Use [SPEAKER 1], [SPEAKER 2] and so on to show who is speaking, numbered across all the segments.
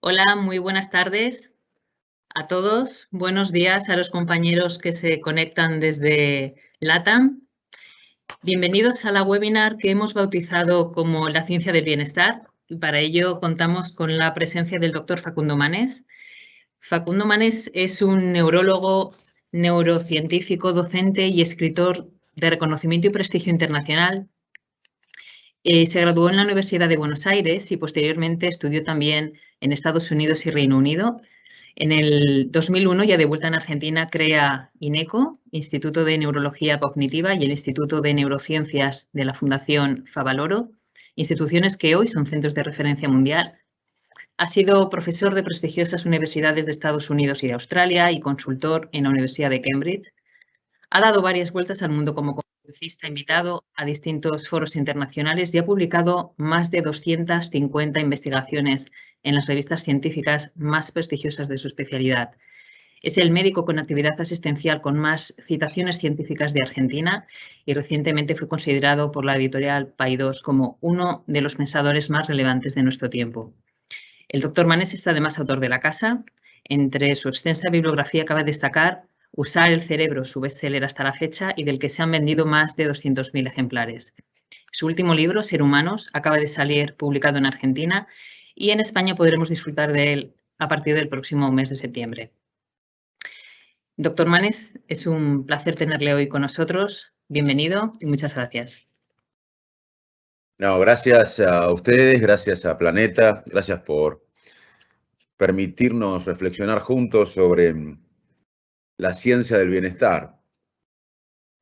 [SPEAKER 1] Hola, muy buenas tardes a todos. Buenos días a los compañeros que se conectan desde LATAM. Bienvenidos a la webinar que hemos bautizado como La ciencia del bienestar. Y para ello contamos con la presencia del doctor Facundo Manes. Facundo Manes es un neurólogo, neurocientífico, docente y escritor de reconocimiento y prestigio internacional. Se graduó en la Universidad de Buenos Aires y posteriormente estudió también en Estados Unidos y Reino Unido. En el 2001, ya de vuelta en Argentina, crea INECO, Instituto de Neurología Cognitiva, y el Instituto de Neurociencias de la Fundación Favaloro, instituciones que hoy son centros de referencia mundial. Ha sido profesor de prestigiosas universidades de Estados Unidos y de Australia y consultor en la Universidad de Cambridge. Ha dado varias vueltas al mundo como conferencista invitado a distintos foros internacionales y ha publicado más de 250 investigaciones en las revistas científicas más prestigiosas de su especialidad. Es el médico con actividad asistencial con más citaciones científicas de Argentina y recientemente fue considerado por la editorial Paidós como uno de los pensadores más relevantes de nuestro tiempo. El doctor Manes es además autor de La Casa. Entre su extensa bibliografía cabe destacar Usar el cerebro, su bestseller hasta la fecha y del que se han vendido más de 200.000 ejemplares. Su último libro, Ser Humanos, acaba de salir publicado en Argentina y en España podremos disfrutar de él a partir del próximo mes de septiembre. Doctor Manes, es un placer tenerle hoy con nosotros. Bienvenido y muchas gracias.
[SPEAKER 2] No, gracias a ustedes, gracias a Planeta, gracias por permitirnos reflexionar juntos sobre la ciencia del bienestar.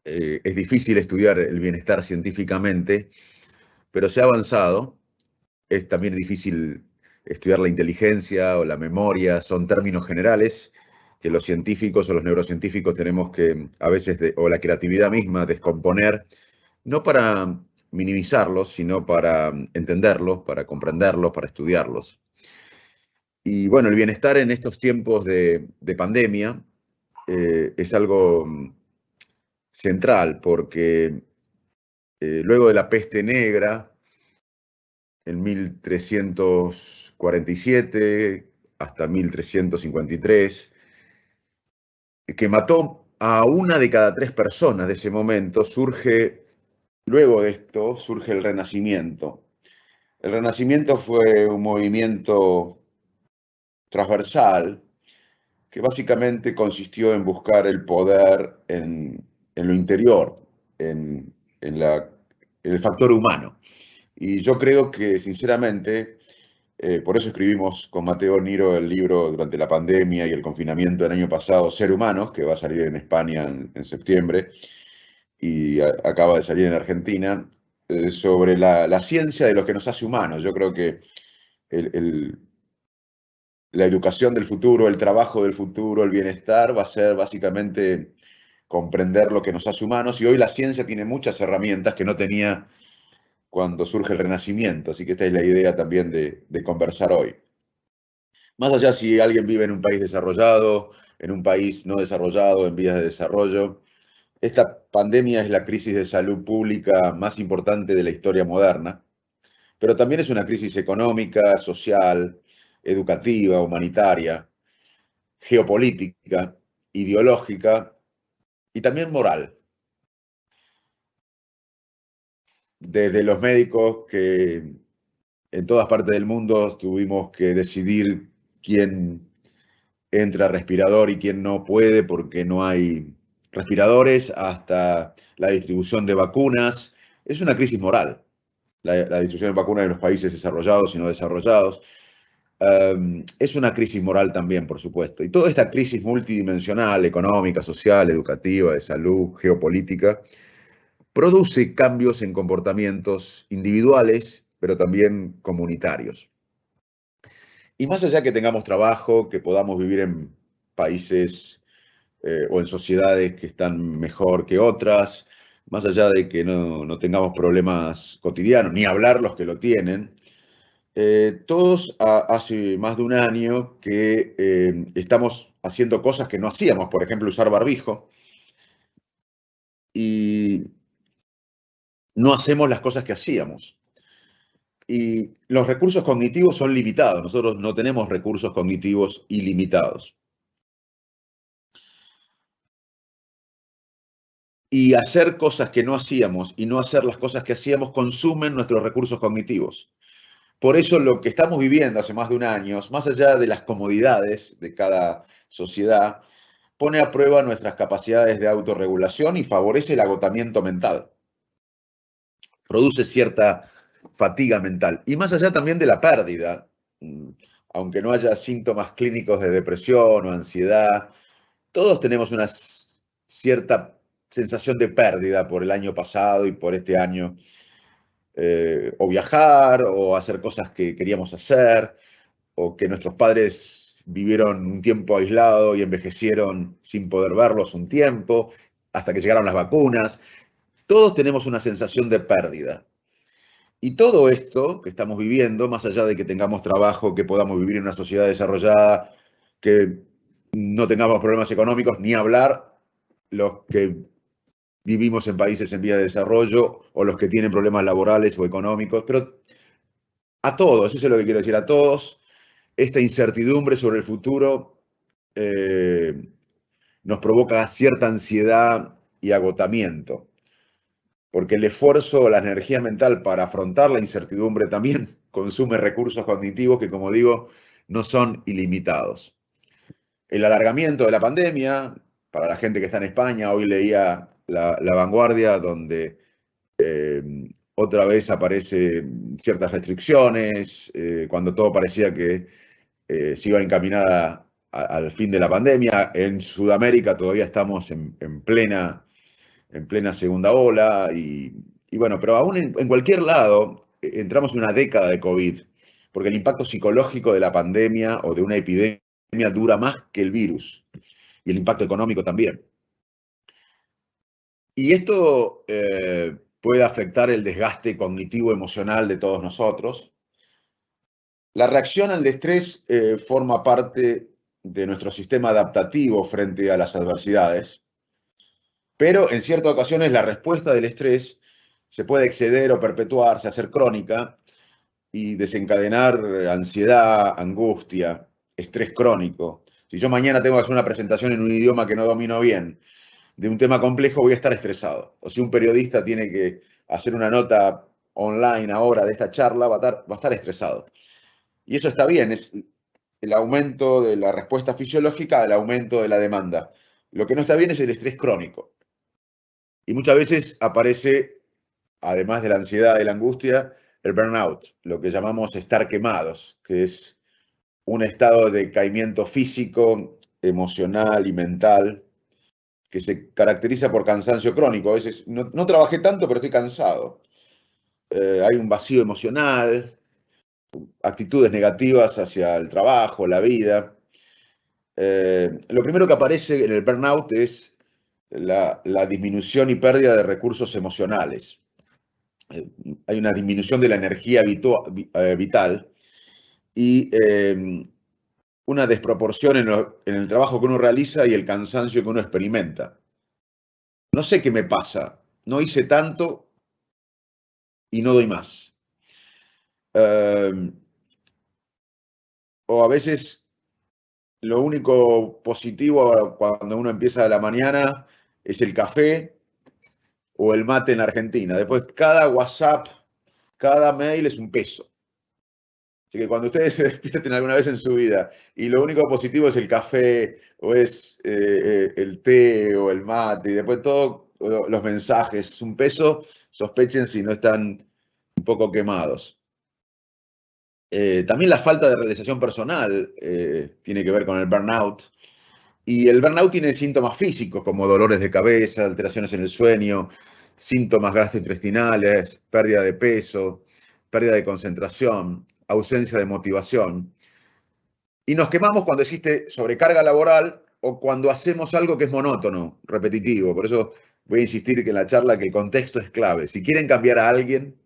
[SPEAKER 2] Es difícil estudiar el bienestar científicamente, pero se ha avanzado. Es también difícil estudiar la inteligencia o la memoria, son términos generales que los científicos o los neurocientíficos tenemos que a veces, o la creatividad misma, descomponer, no para minimizarlos, sino para entenderlos, para comprenderlos, para estudiarlos. Y bueno, el bienestar en estos tiempos de pandemia es algo central, porque luego de la peste negra, en 1347 hasta 1353, que mató a 1 de cada 3 personas de ese momento, luego de esto surge el Renacimiento. El Renacimiento fue un movimiento transversal que básicamente consistió en buscar el poder en lo interior, en el factor humano. Y yo creo que, sinceramente, por eso escribimos con Mateo Niro el libro durante la pandemia y el confinamiento del año pasado, Ser Humanos, que va a salir en España en septiembre y acaba de salir en Argentina, sobre la ciencia de lo que nos hace humanos. Yo creo que la educación del futuro, el trabajo del futuro, el bienestar va a ser básicamente comprender lo que nos hace humanos, y hoy la ciencia tiene muchas herramientas que no tenía cuando surge el Renacimiento, así que esta es la idea también de conversar hoy. Más allá si alguien vive en un país desarrollado, en un país no desarrollado, en vías de desarrollo, esta pandemia es la crisis de salud pública más importante de la historia moderna, pero también es una crisis económica, social, educativa, humanitaria, geopolítica, ideológica y también moral. Desde los médicos que en todas partes del mundo tuvimos que decidir quién entra a respirador y quién no puede porque no hay respiradores, hasta la distribución de vacunas. Es una crisis moral, la distribución de vacunas en los países desarrollados y no desarrollados. Es una crisis moral también, por supuesto. Y toda esta crisis multidimensional, económica, social, educativa, de salud, geopolítica, produce cambios en comportamientos individuales, pero también comunitarios. Y más allá que tengamos trabajo, que podamos vivir en países o en sociedades que están mejor que otras, más allá de que no tengamos problemas cotidianos, ni hablar los que lo tienen, todos hace más de un año que estamos haciendo cosas que no hacíamos, por ejemplo, usar barbijo, y no hacemos las cosas que hacíamos. Y los recursos cognitivos son limitados. Nosotros no tenemos recursos cognitivos ilimitados. Y hacer cosas que no hacíamos y no hacer las cosas que hacíamos consumen nuestros recursos cognitivos. Por eso lo que estamos viviendo hace más de un año, más allá de las comodidades de cada sociedad, pone a prueba nuestras capacidades de autorregulación y favorece el agotamiento mental. Produce cierta fatiga mental. Y más allá también de la pérdida, aunque no haya síntomas clínicos de depresión o ansiedad, todos tenemos una cierta sensación de pérdida por el año pasado y por este año. O viajar, o hacer cosas que queríamos hacer, o que nuestros padres vivieron un tiempo aislado y envejecieron sin poder verlos un tiempo, hasta que llegaron las vacunas. Todos tenemos una sensación de pérdida. Y todo esto que estamos viviendo, más allá de que tengamos trabajo, que podamos vivir en una sociedad desarrollada, que no tengamos problemas económicos, ni hablar los que vivimos en países en vía de desarrollo o los que tienen problemas laborales o económicos, pero a todos, eso es lo que quiero decir, a todos, esta incertidumbre sobre el futuro nos provoca cierta ansiedad y agotamiento, porque el esfuerzo o la energía mental para afrontar la incertidumbre también consume recursos cognitivos que, como digo, no son ilimitados. El alargamiento de la pandemia, para la gente que está en España, hoy leía La Vanguardia, donde otra vez aparecen ciertas restricciones, cuando todo parecía que se iba a encaminar al fin de la pandemia. En Sudamérica todavía estamos en plena segunda ola y bueno, pero aún en cualquier lado entramos en una década de COVID, porque el impacto psicológico de la pandemia o de una epidemia dura más que el virus y el impacto económico también. Y esto puede afectar el desgaste cognitivo emocional de todos nosotros. La reacción al estrés forma parte de nuestro sistema adaptativo frente a las adversidades, pero en ciertas ocasiones la respuesta del estrés se puede exceder o perpetuarse, hacer crónica y desencadenar ansiedad, angustia, estrés crónico. Si yo mañana tengo que hacer una presentación en un idioma que no domino bien, de un tema complejo, voy a estar estresado. O si un periodista tiene que hacer una nota online ahora de esta charla, va a estar estresado. Y eso está bien, es el aumento de la respuesta fisiológica al aumento de la demanda. Lo que no está bien es el estrés crónico. Y muchas veces aparece, además de la ansiedad y la angustia, el burnout, lo que llamamos estar quemados, que es un estado de decaimiento físico, emocional y mental, que se caracteriza por cansancio crónico. A veces no trabajé tanto, pero estoy cansado. Hay un vacío emocional, actitudes negativas hacia el trabajo, la vida. Lo primero que aparece en el burnout es la disminución y pérdida de recursos emocionales. Hay una disminución de la energía vital y una desproporción en el trabajo que uno realiza y el cansancio que uno experimenta. No sé qué me pasa, no hice tanto y no doy más. O a veces lo único positivo cuando uno empieza de la mañana es el café o el mate en Argentina. Después cada WhatsApp, cada mail es un peso. Así que cuando ustedes se despierten alguna vez en su vida y lo único positivo es el café o es el té o el mate y después todos los mensajes es un peso, sospechen si no están un poco quemados. También la falta de realización personal tiene que ver con el burnout. Y el burnout tiene síntomas físicos como dolores de cabeza, alteraciones en el sueño, síntomas gastrointestinales, pérdida de peso, pérdida de concentración, ausencia de motivación. Y nos quemamos cuando existe sobrecarga laboral o cuando hacemos algo que es monótono, repetitivo. Por eso voy a insistir que en la charla que el contexto es clave. Si quieren cambiar a alguien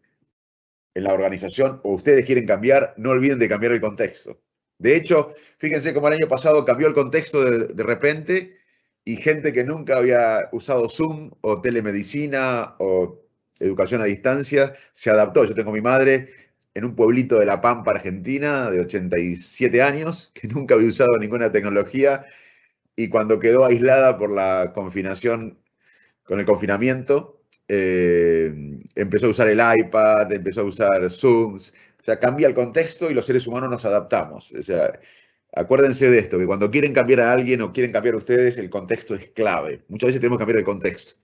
[SPEAKER 2] en la organización o ustedes quieren cambiar, no olviden de cambiar el contexto. De hecho, fíjense cómo el año pasado cambió el contexto de repente y gente que nunca había usado Zoom o telemedicina o educación a distancia se adaptó. Yo tengo mi madre en un pueblito de La Pampa, Argentina, de 87 años, que nunca había usado ninguna tecnología, y cuando quedó aislada por la confinación, con el confinamiento, empezó a usar el iPad, empezó a usar Zooms. O sea, cambia el contexto y los seres humanos nos adaptamos. O sea, acuérdense de esto, que cuando quieren cambiar a alguien o quieren cambiar a ustedes, el contexto es clave. Muchas veces tenemos que cambiar el contexto.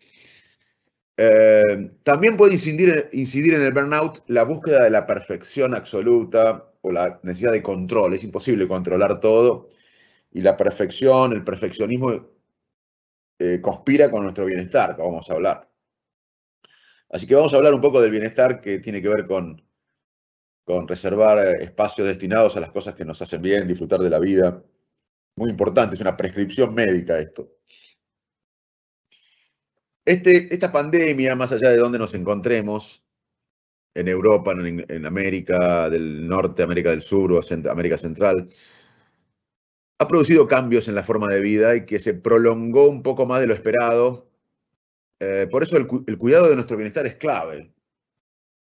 [SPEAKER 2] También puede incidir en el burnout la búsqueda de la perfección absoluta o la necesidad de control. Es imposible controlar todo y la perfección, el perfeccionismo conspira con nuestro bienestar, que vamos a hablar. Así que vamos a hablar un poco del bienestar que tiene que ver con reservar espacios destinados a las cosas que nos hacen bien, disfrutar de la vida. Muy importante, es una prescripción médica esto. Esta pandemia, más allá de donde nos encontremos, en Europa, en América del Norte, América del Sur o América Central, ha producido cambios en la forma de vida y que se prolongó un poco más de lo esperado. Por eso el cuidado de nuestro bienestar es clave.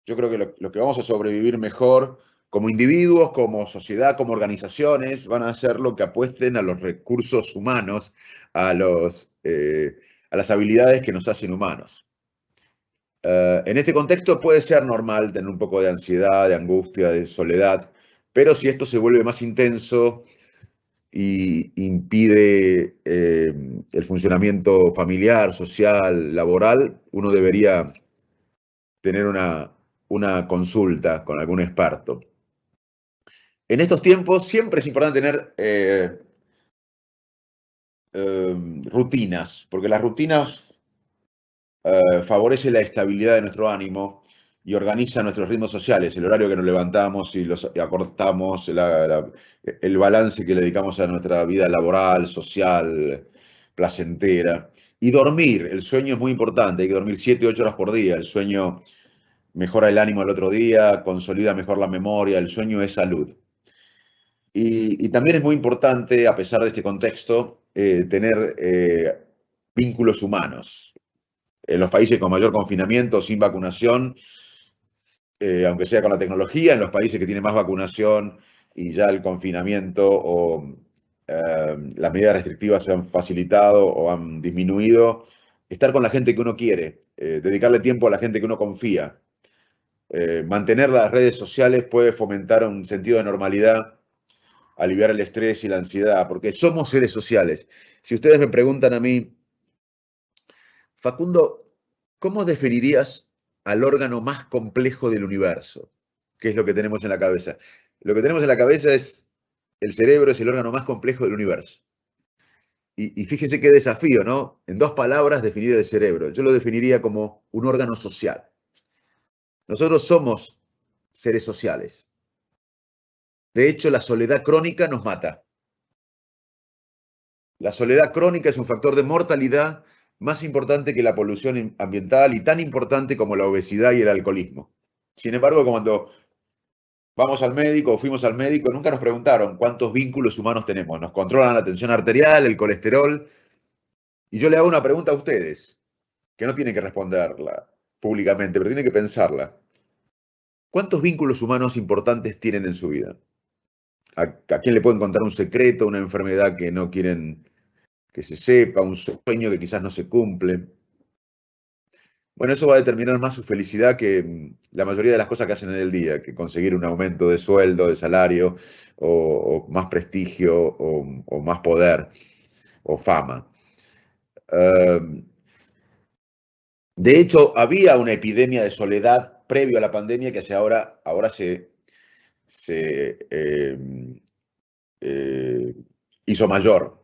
[SPEAKER 2] Yo creo que lo que vamos a sobrevivir mejor como individuos, como sociedad, como organizaciones, van a ser lo que apuesten a los recursos humanos, a las habilidades que nos hacen humanos. En este contexto puede ser normal tener un poco de ansiedad, de angustia, de soledad, pero si esto se vuelve más intenso y impide el funcionamiento familiar, social, laboral, uno debería tener una consulta con algún experto. En estos tiempos siempre es importante tener rutinas, porque las rutinas favorece la estabilidad de nuestro ánimo y organiza nuestros ritmos sociales, el horario que nos levantamos y acortamos, el balance que le dedicamos a nuestra vida laboral, social, placentera. Y dormir, el sueño es muy importante, hay que dormir 7, 8 horas por día, el sueño mejora el ánimo el otro día, consolida mejor la memoria, el sueño es salud. Y también es muy importante, a pesar de este contexto, tener vínculos humanos. En los países con mayor confinamiento, sin vacunación, aunque sea con la tecnología, en los países que tienen más vacunación y ya el confinamiento o las medidas restrictivas se han facilitado o han disminuido, estar con la gente que uno quiere, dedicarle tiempo a la gente que uno confía. Mantener las redes sociales puede fomentar un sentido de normalidad, aliviar el estrés y la ansiedad, porque somos seres sociales. Si ustedes me preguntan a mí, Facundo, ¿cómo definirías al órgano más complejo del universo? ¿Qué es lo que tenemos en la cabeza? Lo que tenemos en la cabeza es el cerebro, es el órgano más complejo del universo. Y fíjese qué desafío, ¿no? En 2 palabras definir el cerebro. Yo lo definiría como un órgano social. Nosotros somos seres sociales. De hecho, la soledad crónica nos mata. La soledad crónica es un factor de mortalidad más importante que la polución ambiental y tan importante como la obesidad y el alcoholismo. Sin embargo, cuando vamos al médico o fuimos al médico, nunca nos preguntaron cuántos vínculos humanos tenemos. Nos controlan la tensión arterial, el colesterol. Y yo le hago una pregunta a ustedes, que no tienen que responderla públicamente, pero tienen que pensarla. ¿Cuántos vínculos humanos importantes tienen en su vida? ¿A quién le pueden contar un secreto, una enfermedad que no quieren que se sepa, un sueño que quizás no se cumple? Bueno, eso va a determinar más su felicidad que la mayoría de las cosas que hacen en el día, que conseguir un aumento de sueldo, de salario, o más prestigio, o más poder, o fama. De hecho, había una epidemia de soledad previo a la pandemia que ahora se hizo mayor.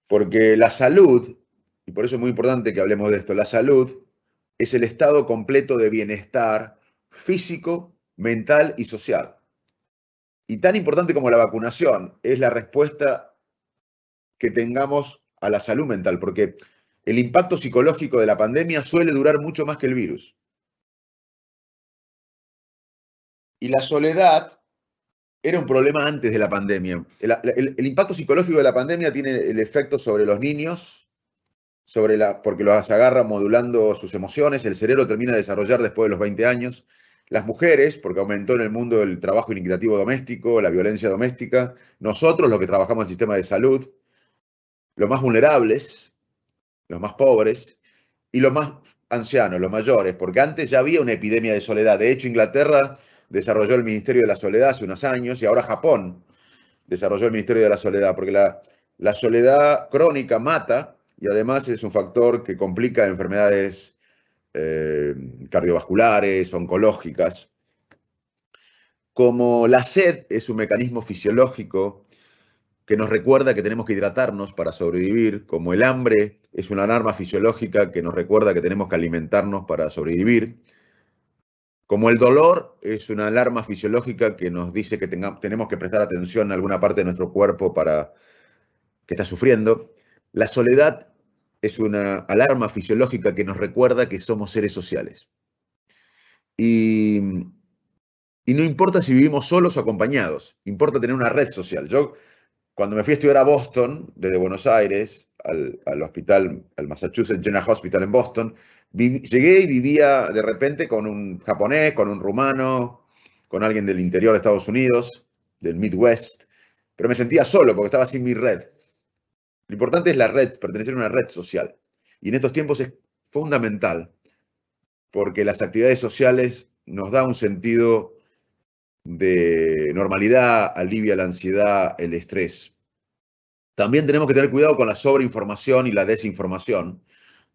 [SPEAKER 2] Porque la salud, y por eso es muy importante que hablemos de esto, la salud es el estado completo de bienestar físico, mental y social. Y tan importante como la vacunación es la respuesta que tengamos a la salud mental, porque el impacto psicológico de la pandemia suele durar mucho más que el virus. Y la soledad era un problema antes de la pandemia. El impacto psicológico de la pandemia tiene el efecto sobre los niños, porque los agarra modulando sus emociones, el cerebro termina de desarrollar después de los 20 años, Las mujeres, porque aumentó en el mundo el trabajo inequitativo doméstico, la violencia doméstica. Nosotros, los que trabajamos en el sistema de salud, los más vulnerables, los más pobres y los más ancianos, los mayores, porque antes ya había una epidemia de soledad. De hecho, Inglaterra desarrolló el Ministerio de la Soledad hace unos años y ahora Japón desarrolló el Ministerio de la Soledad, porque la soledad crónica mata y además es un factor que complica enfermedades cardiovasculares, oncológicas. Como la sed es un mecanismo fisiológico que nos recuerda que tenemos que hidratarnos para sobrevivir, como el hambre es una alarma fisiológica que nos recuerda que tenemos que alimentarnos para sobrevivir, como el dolor es una alarma fisiológica que nos dice que tenemos que prestar atención a alguna parte de nuestro cuerpo para que está sufriendo, la soledad es una alarma fisiológica que nos recuerda que somos seres sociales. Y no importa si vivimos solos o acompañados, importa tener una red social. Yo, cuando me fui a estudiar a Boston, desde Buenos Aires, al hospital, al Massachusetts General Hospital en Boston, llegué y vivía de repente con un japonés, con un rumano, con alguien del interior de Estados Unidos, del Midwest, pero me sentía solo porque estaba sin mi red. Lo importante es la red, pertenecer a una red social. Y en estos tiempos es fundamental, porque las actividades sociales nos dan un sentido de normalidad, alivia la ansiedad, el estrés. También tenemos que tener cuidado con la sobreinformación y la desinformación,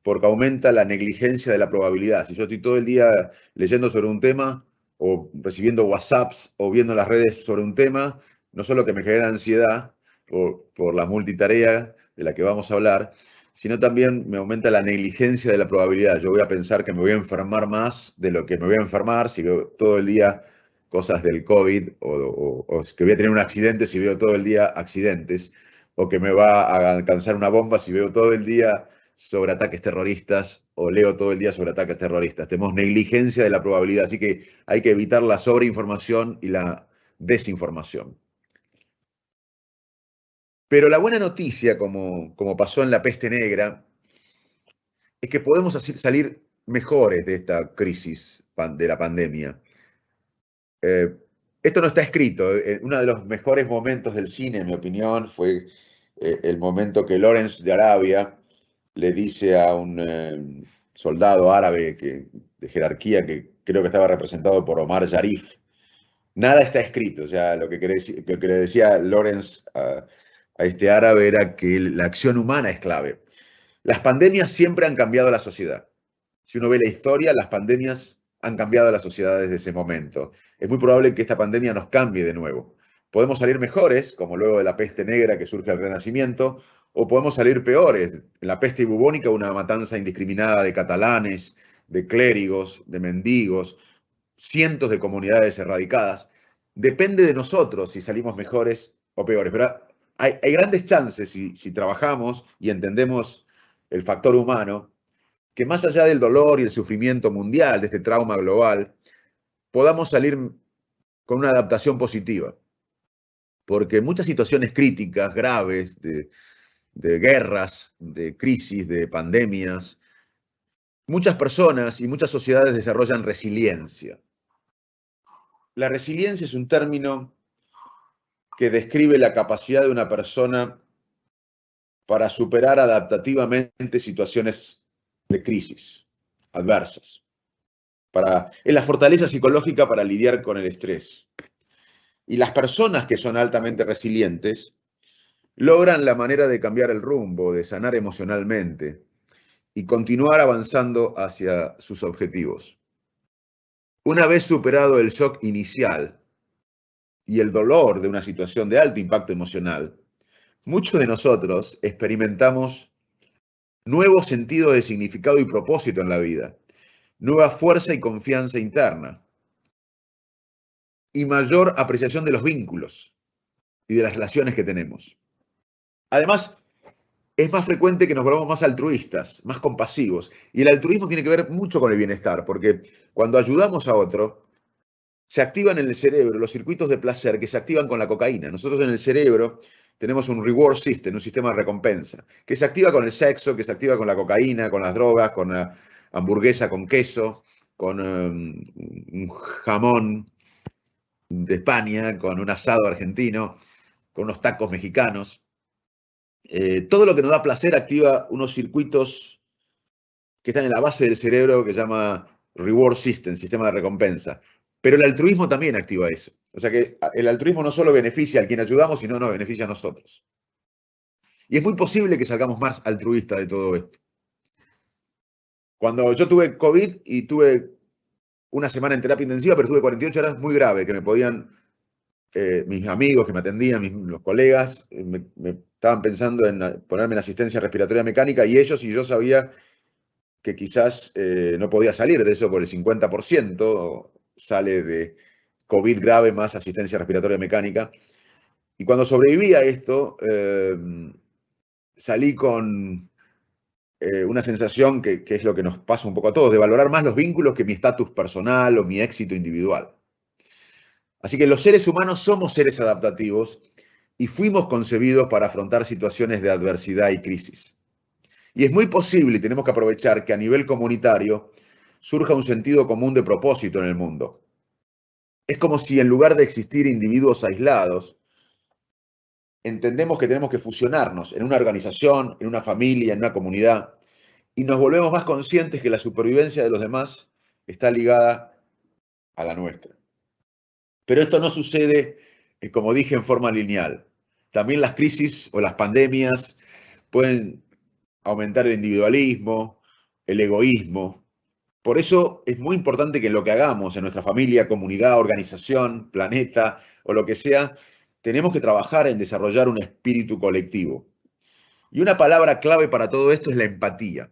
[SPEAKER 2] porque aumenta la negligencia de la probabilidad. Si yo estoy todo el día leyendo sobre un tema, o recibiendo WhatsApps, o viendo las redes sobre un tema, no solo que me genera ansiedad por la multitarea de la que vamos a hablar, sino también me aumenta la negligencia de la probabilidad. Yo voy a pensar que me voy a enfermar más de lo que me voy a enfermar si veo todo el día cosas del COVID, o que voy a tener un accidente si veo todo el día accidentes, o que me va a alcanzar una bomba si veo todo el día sobre ataques terroristas o leo todo el día sobre ataques terroristas. Tenemos negligencia de la probabilidad, así que hay que evitar la sobreinformación y la desinformación. Pero la buena noticia, como pasó en la peste negra, es que podemos salir mejores de esta crisis de la pandemia. Esto no está escrito. Uno de los mejores momentos del cine, en mi opinión, fue el momento que Lawrence de Arabia le dice a un soldado árabe de jerarquía que creo que estaba representado por Omar Sharif. Nada está escrito. O sea, lo que le decía Lawrence a este árabe era que la acción humana es clave. Las pandemias siempre han cambiado la sociedad. Si uno ve la historia, las pandemias han cambiado la sociedad desde ese momento. Es muy probable que esta pandemia nos cambie de nuevo. Podemos salir mejores, como luego de la peste negra que surge el Renacimiento, o podemos salir peores. En la peste bubónica, una matanza indiscriminada de catalanes, de clérigos, de mendigos, cientos de comunidades erradicadas. Depende de nosotros si salimos mejores o peores. Pero hay grandes chances, si trabajamos y entendemos el factor humano, que más allá del dolor y el sufrimiento mundial, de este trauma global, podamos salir con una adaptación positiva. Porque muchas situaciones críticas, graves, de guerras, de crisis, de pandemias, muchas personas y muchas sociedades desarrollan resiliencia. La resiliencia es un término que describe la capacidad de una persona para superar adaptativamente situaciones de crisis adversas. Es la fortaleza psicológica para lidiar con el estrés. Y las personas que son altamente resilientes logran la manera de cambiar el rumbo, de sanar emocionalmente y continuar avanzando hacia sus objetivos. Una vez superado el shock inicial y el dolor de una situación de alto impacto emocional, muchos de nosotros experimentamos nuevo sentido de significado y propósito en la vida, nueva fuerza y confianza interna, y mayor apreciación de los vínculos y de las relaciones que tenemos. Además, es más frecuente que nos volvamos más altruistas, más compasivos. Y el altruismo tiene que ver mucho con el bienestar, porque cuando ayudamos a otro, se activan en el cerebro los circuitos de placer que se activan con la cocaína. Nosotros en el cerebro tenemos un reward system, un sistema de recompensa, que se activa con el sexo, que se activa con la cocaína, con las drogas, con la hamburguesa con queso, con un jamón de España, con un asado argentino, con unos tacos mexicanos. Todo lo que nos da placer activa unos circuitos que están en la base del cerebro que se llama reward system, sistema de recompensa. Pero el altruismo también activa eso. O sea que el altruismo no solo beneficia al quien ayudamos, sino nos beneficia a nosotros. Y es muy posible que salgamos más altruistas de todo esto. Cuando yo tuve COVID y tuve una semana en terapia intensiva, pero tuve 48 horas muy grave, que me podían, mis amigos que me atendían, los colegas, me estaban pensando en ponerme en asistencia respiratoria mecánica y ellos, y yo sabía que quizás no podía salir de eso por el 50%, sale de COVID grave más asistencia respiratoria mecánica. Y cuando sobreviví a esto, salí con una sensación que es lo que nos pasa un poco a todos, de valorar más los vínculos que mi estatus personal o mi éxito individual. Así que los seres humanos somos seres adaptativos y fuimos concebidos para afrontar situaciones de adversidad y crisis. Y es muy posible, y tenemos que aprovechar, que a nivel comunitario surja un sentido común de propósito en el mundo. Es como si en lugar de existir individuos aislados, entendemos que tenemos que fusionarnos en una organización, en una familia, en una comunidad, y nos volvemos más conscientes que la supervivencia de los demás está ligada a la nuestra. Pero esto no sucede, como dije, en forma lineal. También las crisis o las pandemias pueden aumentar el individualismo, el egoísmo. Por eso es muy importante que en lo que hagamos, en nuestra familia, comunidad, organización, planeta o lo que sea, tenemos que trabajar en desarrollar un espíritu colectivo. Y una palabra clave para todo esto es la empatía.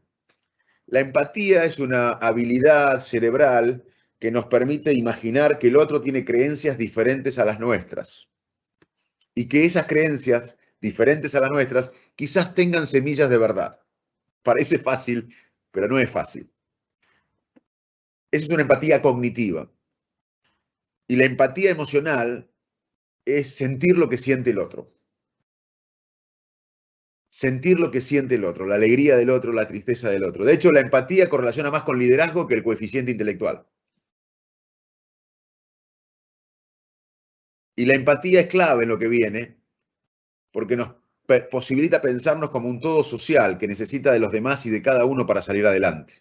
[SPEAKER 2] La empatía es una habilidad cerebral que nos permite imaginar que el otro tiene creencias diferentes a las nuestras y que esas creencias diferentes a las nuestras quizás tengan semillas de verdad. Parece fácil, pero no es fácil. Esa es una empatía cognitiva. Y la empatía emocional es sentir lo que siente el otro. Sentir lo que siente el otro, la alegría del otro, la tristeza del otro. De hecho, la empatía correlaciona más con liderazgo que el coeficiente intelectual. Y la empatía es clave en lo que viene, porque nos posibilita pensarnos como un todo social que necesita de los demás y de cada uno para salir adelante.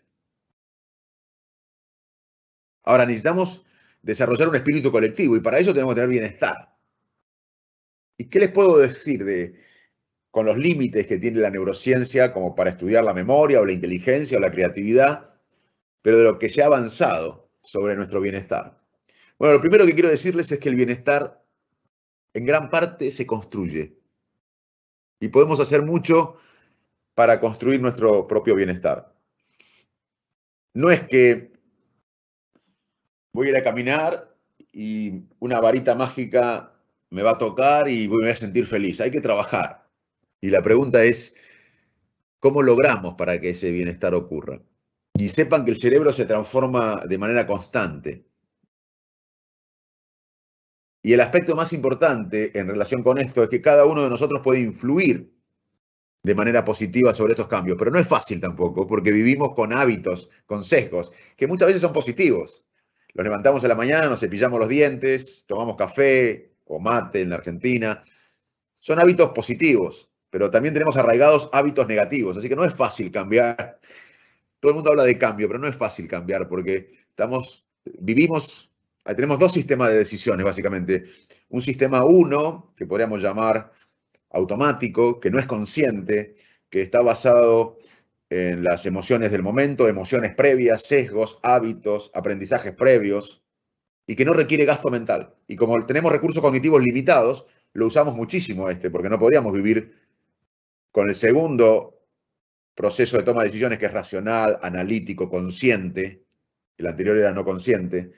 [SPEAKER 2] Ahora, necesitamos desarrollar un espíritu colectivo y para eso tenemos que tener bienestar. ¿Y qué les puedo decir con los límites que tiene la neurociencia como para estudiar la memoria o la inteligencia o la creatividad, pero de lo que se ha avanzado sobre nuestro bienestar? Bueno, lo primero que quiero decirles es que el bienestar en gran parte se construye y podemos hacer mucho para construir nuestro propio bienestar. No es que voy a ir a caminar y una varita mágica me va a tocar y me voy a sentir feliz. Hay que trabajar. Y la pregunta es, ¿cómo logramos para que ese bienestar ocurra? Y sepan que el cerebro se transforma de manera constante. Y el aspecto más importante en relación con esto es que cada uno de nosotros puede influir de manera positiva sobre estos cambios, pero no es fácil tampoco, porque vivimos con hábitos, con sesgos, que muchas veces son positivos. Nos levantamos a la mañana, nos cepillamos los dientes, tomamos café o mate en la Argentina. Son hábitos positivos, pero también tenemos arraigados hábitos negativos, así que no es fácil cambiar. Todo el mundo habla de cambio, pero no es fácil cambiar porque tenemos dos sistemas de decisiones, básicamente. Un sistema 1, que podríamos llamar automático, que no es consciente, que está basado en las emociones del momento, emociones previas, sesgos, hábitos, aprendizajes previos, y que no requiere gasto mental. Y como tenemos recursos cognitivos limitados, lo usamos muchísimo porque no podríamos vivir con el segundo proceso de toma de decisiones, que es racional, analítico, consciente. El anterior era no consciente,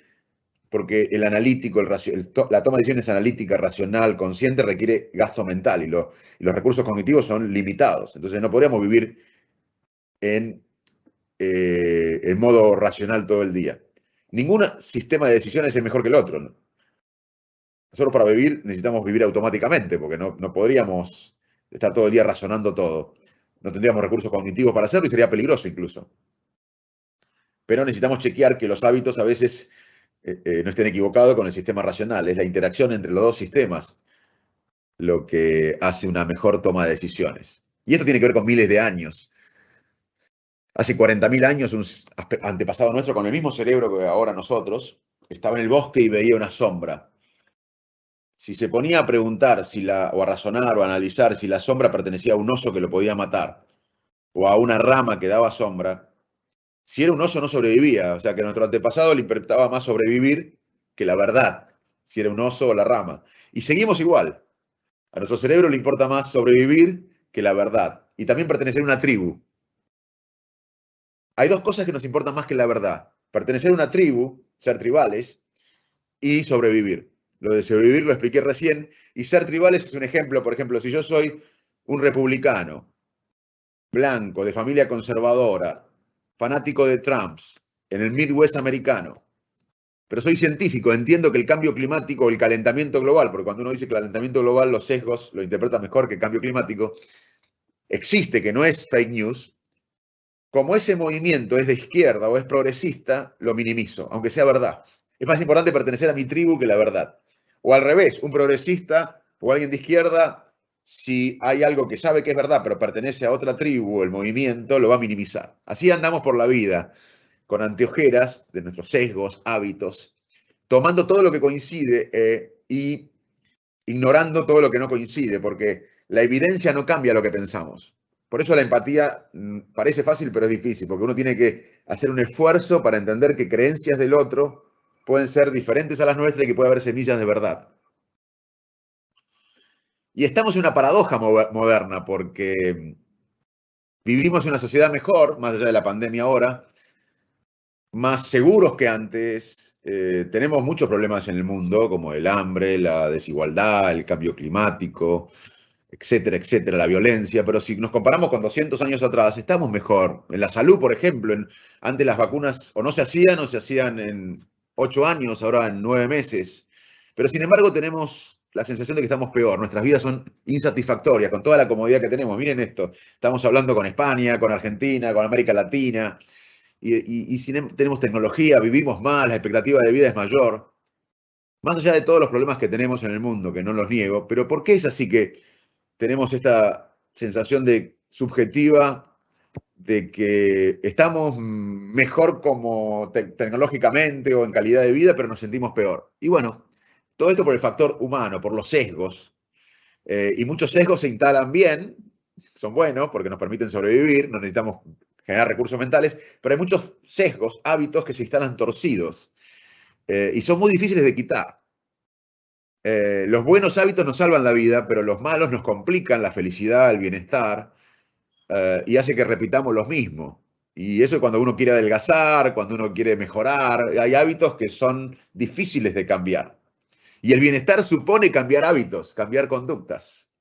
[SPEAKER 2] porque el analítico, la toma de decisiones analítica, racional, consciente, requiere gasto mental y los recursos cognitivos son limitados. Entonces no podríamos vivir en modo racional todo el día. Ningún sistema de decisiones es mejor que el otro, ¿no? Nosotros para vivir necesitamos vivir automáticamente, porque no podríamos estar todo el día razonando todo. No tendríamos recursos cognitivos para hacerlo y sería peligroso incluso. pero necesitamos chequear que los hábitos a veces no estén equivocados con el sistema racional. Es la interacción entre los dos sistemas lo que hace una mejor toma de decisiones. Y esto tiene que ver con miles de años. Hace 40.000 años, un antepasado nuestro con el mismo cerebro que ahora nosotros, estaba en el bosque y veía una sombra. Si se ponía a preguntar o a razonar o a analizar si la sombra pertenecía a un oso que lo podía matar o a una rama que daba sombra, si era un oso no sobrevivía. O sea que nuestro antepasado le importaba más sobrevivir que la verdad, si era un oso o la rama. Y seguimos igual. A nuestro cerebro le importa más sobrevivir que la verdad. Y también pertenecer a una tribu. Hay dos cosas que nos importan más que la verdad. Pertenecer a una tribu, ser tribales, y sobrevivir. Lo de sobrevivir lo expliqué recién. Y ser tribales es un ejemplo. Por ejemplo, si yo soy un republicano, blanco, de familia conservadora, fanático de Trump, en el Midwest americano, pero soy científico, entiendo que el cambio climático o el calentamiento global, porque cuando uno dice calentamiento global, los sesgos lo interpretan mejor que cambio climático, existe, que no es fake news. Como ese movimiento es de izquierda o es progresista, lo minimizo, aunque sea verdad. Es más importante pertenecer a mi tribu que la verdad. O al revés, un progresista o alguien de izquierda, si hay algo que sabe que es verdad, pero pertenece a otra tribu o el movimiento, lo va a minimizar. Así andamos por la vida, con anteojeras de nuestros sesgos, hábitos, tomando todo lo que coincide y ignorando todo lo que no coincide, porque la evidencia no cambia lo que pensamos. Por eso la empatía parece fácil, pero es difícil, porque uno tiene que hacer un esfuerzo para entender que creencias del otro pueden ser diferentes a las nuestras y que puede haber semillas de verdad. Y estamos en una paradoja moderna, porque vivimos en una sociedad mejor, más allá de la pandemia ahora, más seguros que antes. Tenemos muchos problemas en el mundo, como el hambre, la desigualdad, el cambio climático, etcétera, etcétera, la violencia, pero si nos comparamos con 200 años atrás, estamos mejor. En la salud, por ejemplo, antes las vacunas o no se hacían en 8 años, ahora en 9 meses. Pero sin embargo tenemos la sensación de que estamos peor. Nuestras vidas son insatisfactorias con toda la comodidad que tenemos. Miren esto, estamos hablando con España, con Argentina, con América Latina, tenemos tecnología, vivimos más, la expectativa de vida es mayor. Más allá de todos los problemas que tenemos en el mundo, que no los niego, pero ¿por qué es así que tenemos esta sensación subjetiva de que estamos mejor como tecnológicamente o en calidad de vida, pero nos sentimos peor? Y bueno, todo esto por el factor humano, por los sesgos. Y muchos sesgos se instalan bien, son buenos porque nos permiten sobrevivir, no necesitamos generar recursos mentales, pero hay muchos sesgos, hábitos que se instalan torcidos y son muy difíciles de quitar. Los buenos hábitos nos salvan la vida, pero los malos nos complican la felicidad, el bienestar, y hace que repitamos los mismos. Y eso es cuando uno quiere adelgazar, cuando uno quiere mejorar. Hay hábitos que son difíciles de cambiar. Y el bienestar supone cambiar hábitos, cambiar conductas.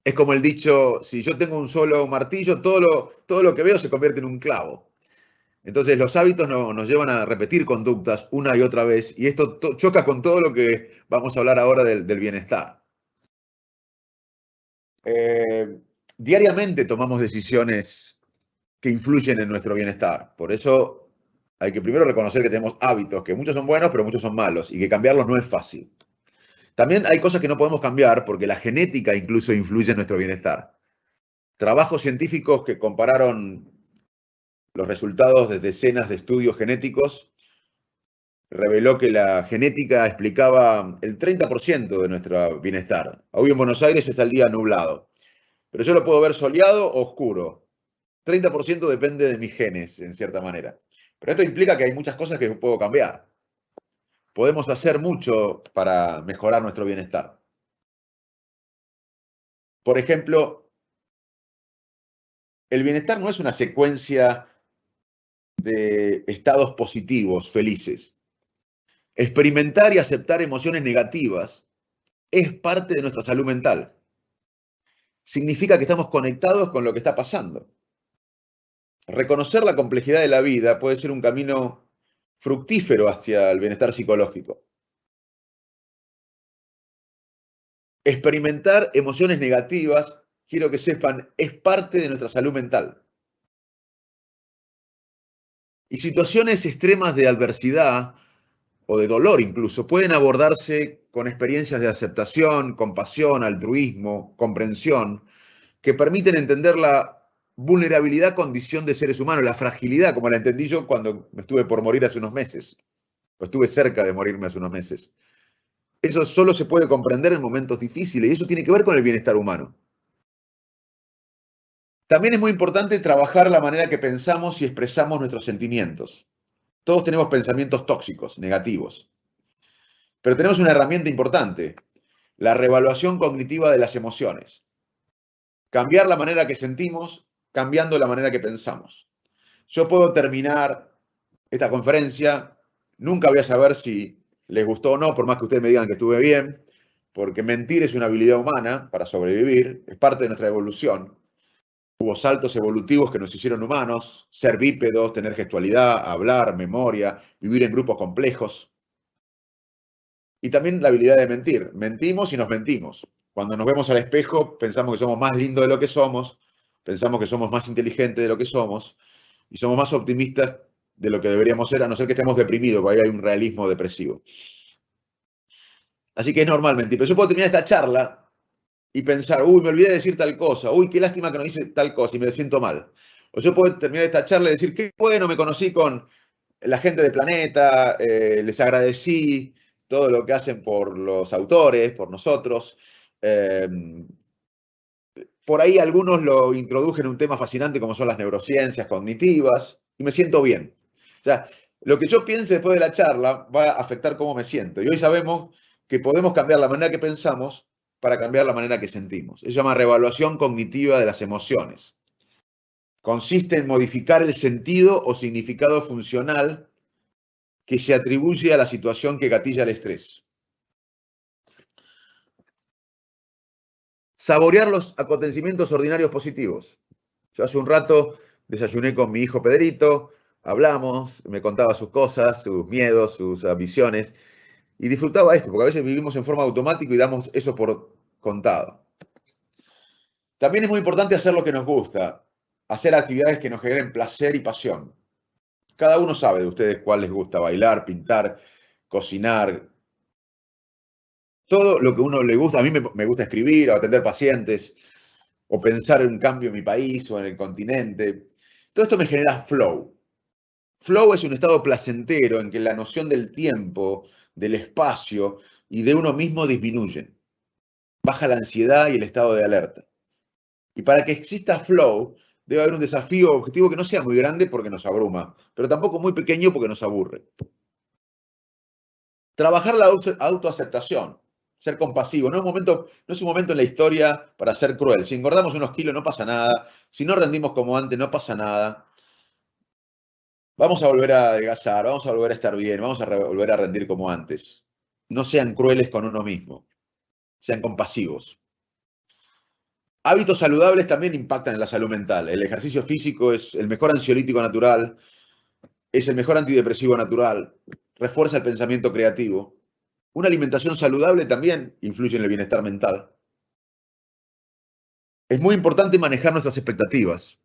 [SPEAKER 2] Es como el dicho, si yo tengo un solo martillo, todo lo que veo se convierte en un clavo. Entonces los hábitos nos llevan a repetir conductas una y otra vez y esto choca con todo lo que vamos a hablar ahora del bienestar. Diariamente tomamos decisiones que influyen en nuestro bienestar. Por eso hay que primero reconocer que tenemos hábitos, que muchos son buenos, pero muchos son malos y que cambiarlos no es fácil. También hay cosas que no podemos cambiar porque la genética incluso influye en nuestro bienestar. Trabajos científicos que compararon los resultados de decenas de estudios genéticos reveló que la genética explicaba el 30% de nuestro bienestar. Hoy en Buenos Aires está el día nublado, pero yo lo puedo ver soleado o oscuro. 30% depende de mis genes, en cierta manera. Pero esto implica que hay muchas cosas que puedo cambiar. Podemos hacer mucho para mejorar nuestro bienestar. Por ejemplo, el bienestar no es una secuencia de estados positivos, felices. Experimentar y aceptar emociones negativas es parte de nuestra salud mental. Significa que estamos conectados con lo que está pasando. Reconocer la complejidad de la vida puede ser un camino fructífero hacia el bienestar psicológico. Experimentar emociones negativas, quiero que sepan, es parte de nuestra salud mental. Y situaciones extremas de adversidad o de dolor incluso pueden abordarse con experiencias de aceptación, compasión, altruismo, comprensión, que permiten entender la vulnerabilidad condición de seres humanos, la fragilidad, como la entendí yo cuando me estuve por morir hace unos meses, o estuve cerca de morirme hace unos meses. Eso solo se puede comprender en momentos difíciles y eso tiene que ver con el bienestar humano. También es muy importante trabajar la manera que pensamos y expresamos nuestros sentimientos. Todos tenemos pensamientos tóxicos, negativos, pero tenemos una herramienta importante, la reevaluación cognitiva de las emociones. Cambiar la manera que sentimos, cambiando la manera que pensamos. Yo puedo terminar esta conferencia, nunca voy a saber si les gustó o no, por más que ustedes me digan que estuve bien, porque mentir es una habilidad humana para sobrevivir, es parte de nuestra evolución. Hubo saltos evolutivos que nos hicieron humanos, ser bípedos, tener gestualidad, hablar, memoria, vivir en grupos complejos. Y también la habilidad de mentir. Mentimos y nos mentimos. Cuando nos vemos al espejo pensamos que somos más lindos de lo que somos, pensamos que somos más inteligentes de lo que somos y somos más optimistas de lo que deberíamos ser, a no ser que estemos deprimidos, porque ahí hay un realismo depresivo. Así que es normal mentir. Pero yo puedo terminar esta charla y pensar, uy, me olvidé de decir tal cosa, uy, qué lástima que no hice tal cosa y me siento mal. O yo puedo terminar esta charla y decir, qué bueno, me conocí con la gente de Planeta, les agradecí todo lo que hacen por los autores, por nosotros. Por ahí algunos lo introdujen en un tema fascinante como son las neurociencias cognitivas y me siento bien. O sea, lo que yo piense después de la charla va a afectar cómo me siento. Y hoy sabemos que podemos cambiar la manera que pensamos para cambiar la manera que sentimos. Eso se llama reevaluación cognitiva de las emociones. Consiste en modificar el sentido o significado funcional que se atribuye a la situación que gatilla el estrés. Saborear los acontecimientos ordinarios positivos. Yo hace un rato desayuné con mi hijo Pedrito, hablamos, me contaba sus cosas, sus miedos, sus ambiciones, y disfrutaba esto, porque a veces vivimos en forma automática y damos eso por contado. También es muy importante hacer lo que nos gusta, hacer actividades que nos generen placer y pasión. Cada uno sabe de ustedes cuál les gusta, bailar, pintar, cocinar, todo lo que a uno le gusta. A mí me gusta escribir o atender pacientes o pensar en un cambio en mi país o en el continente. Todo esto me genera flow. Flow es un estado placentero en que la noción del tiempo, del espacio y de uno mismo disminuyen. Baja la ansiedad y el estado de alerta. Y para que exista flow, debe haber un desafío objetivo que no sea muy grande porque nos abruma, pero tampoco muy pequeño porque nos aburre. Trabajar la autoaceptación, ser compasivo. No es un momento en la historia para ser cruel. Si engordamos unos kilos no pasa nada. Si no rendimos como antes no pasa nada. Vamos a volver a adelgazar, vamos a volver a estar bien, vamos a volver a rendir como antes. No sean crueles con uno mismo. Sean compasivos. Hábitos saludables también impactan en la salud mental. El ejercicio físico es el mejor ansiolítico natural, es el mejor antidepresivo natural, refuerza el pensamiento creativo. Una alimentación saludable también influye en el bienestar mental. Es muy importante manejar nuestras expectativas.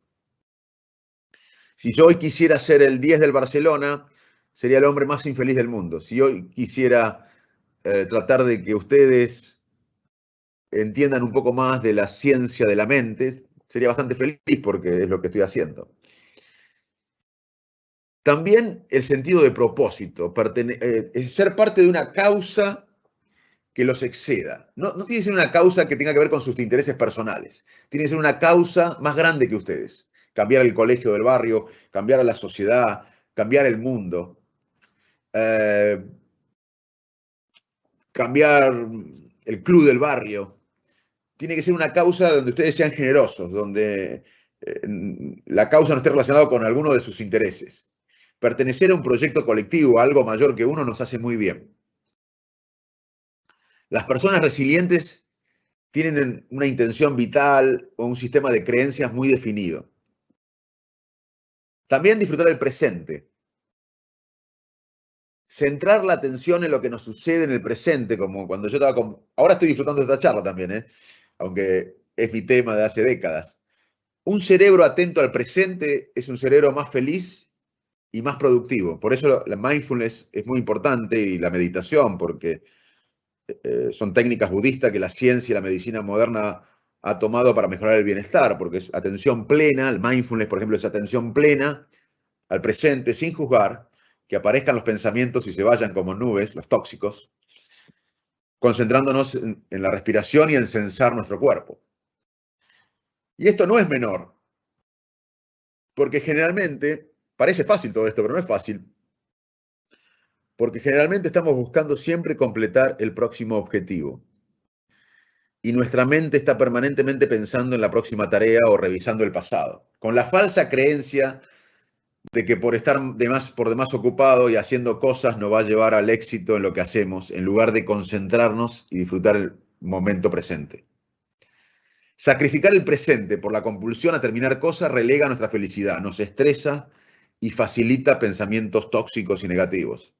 [SPEAKER 2] Si yo hoy quisiera ser el 10 del Barcelona, sería el hombre más infeliz del mundo. Si hoy quisiera tratar de que ustedes entiendan un poco más de la ciencia de la mente, sería bastante feliz porque es lo que estoy haciendo. También el sentido de propósito, ser parte de una causa que los exceda. No tiene que ser una causa que tenga que ver con sus intereses personales. Tiene que ser una causa más grande que ustedes. Cambiar el colegio del barrio, cambiar a la sociedad, cambiar el mundo. Cambiar el club del barrio. Tiene que ser una causa donde ustedes sean generosos, donde la causa no esté relacionada con alguno de sus intereses. Pertenecer a un proyecto colectivo, a algo mayor que uno, nos hace muy bien. Las personas resilientes tienen una intención vital o un sistema de creencias muy definido. También disfrutar el presente. Centrar la atención en lo que nos sucede en el presente, como cuando yo estaba con... Ahora estoy disfrutando de esta charla también, aunque es mi tema de hace décadas. Un cerebro atento al presente es un cerebro más feliz y más productivo. Por eso la mindfulness es muy importante y la meditación, porque son técnicas budistas que la ciencia y la medicina moderna ha tomado para mejorar el bienestar, porque es atención plena, el mindfulness, por ejemplo, es atención plena al presente, sin juzgar, que aparezcan los pensamientos y se vayan como nubes, los tóxicos, concentrándonos en la respiración y en sensar nuestro cuerpo. Y esto no es menor, porque generalmente, parece fácil todo esto, pero no es fácil, porque generalmente estamos buscando siempre completar el próximo objetivo. Y nuestra mente está permanentemente pensando en la próxima tarea o revisando el pasado, con la falsa creencia de que por estar por demás ocupado y haciendo cosas nos va a llevar al éxito en lo que hacemos, en lugar de concentrarnos y disfrutar el momento presente. Sacrificar el presente por la compulsión a terminar cosas relega nuestra felicidad, nos estresa y facilita pensamientos tóxicos y negativos.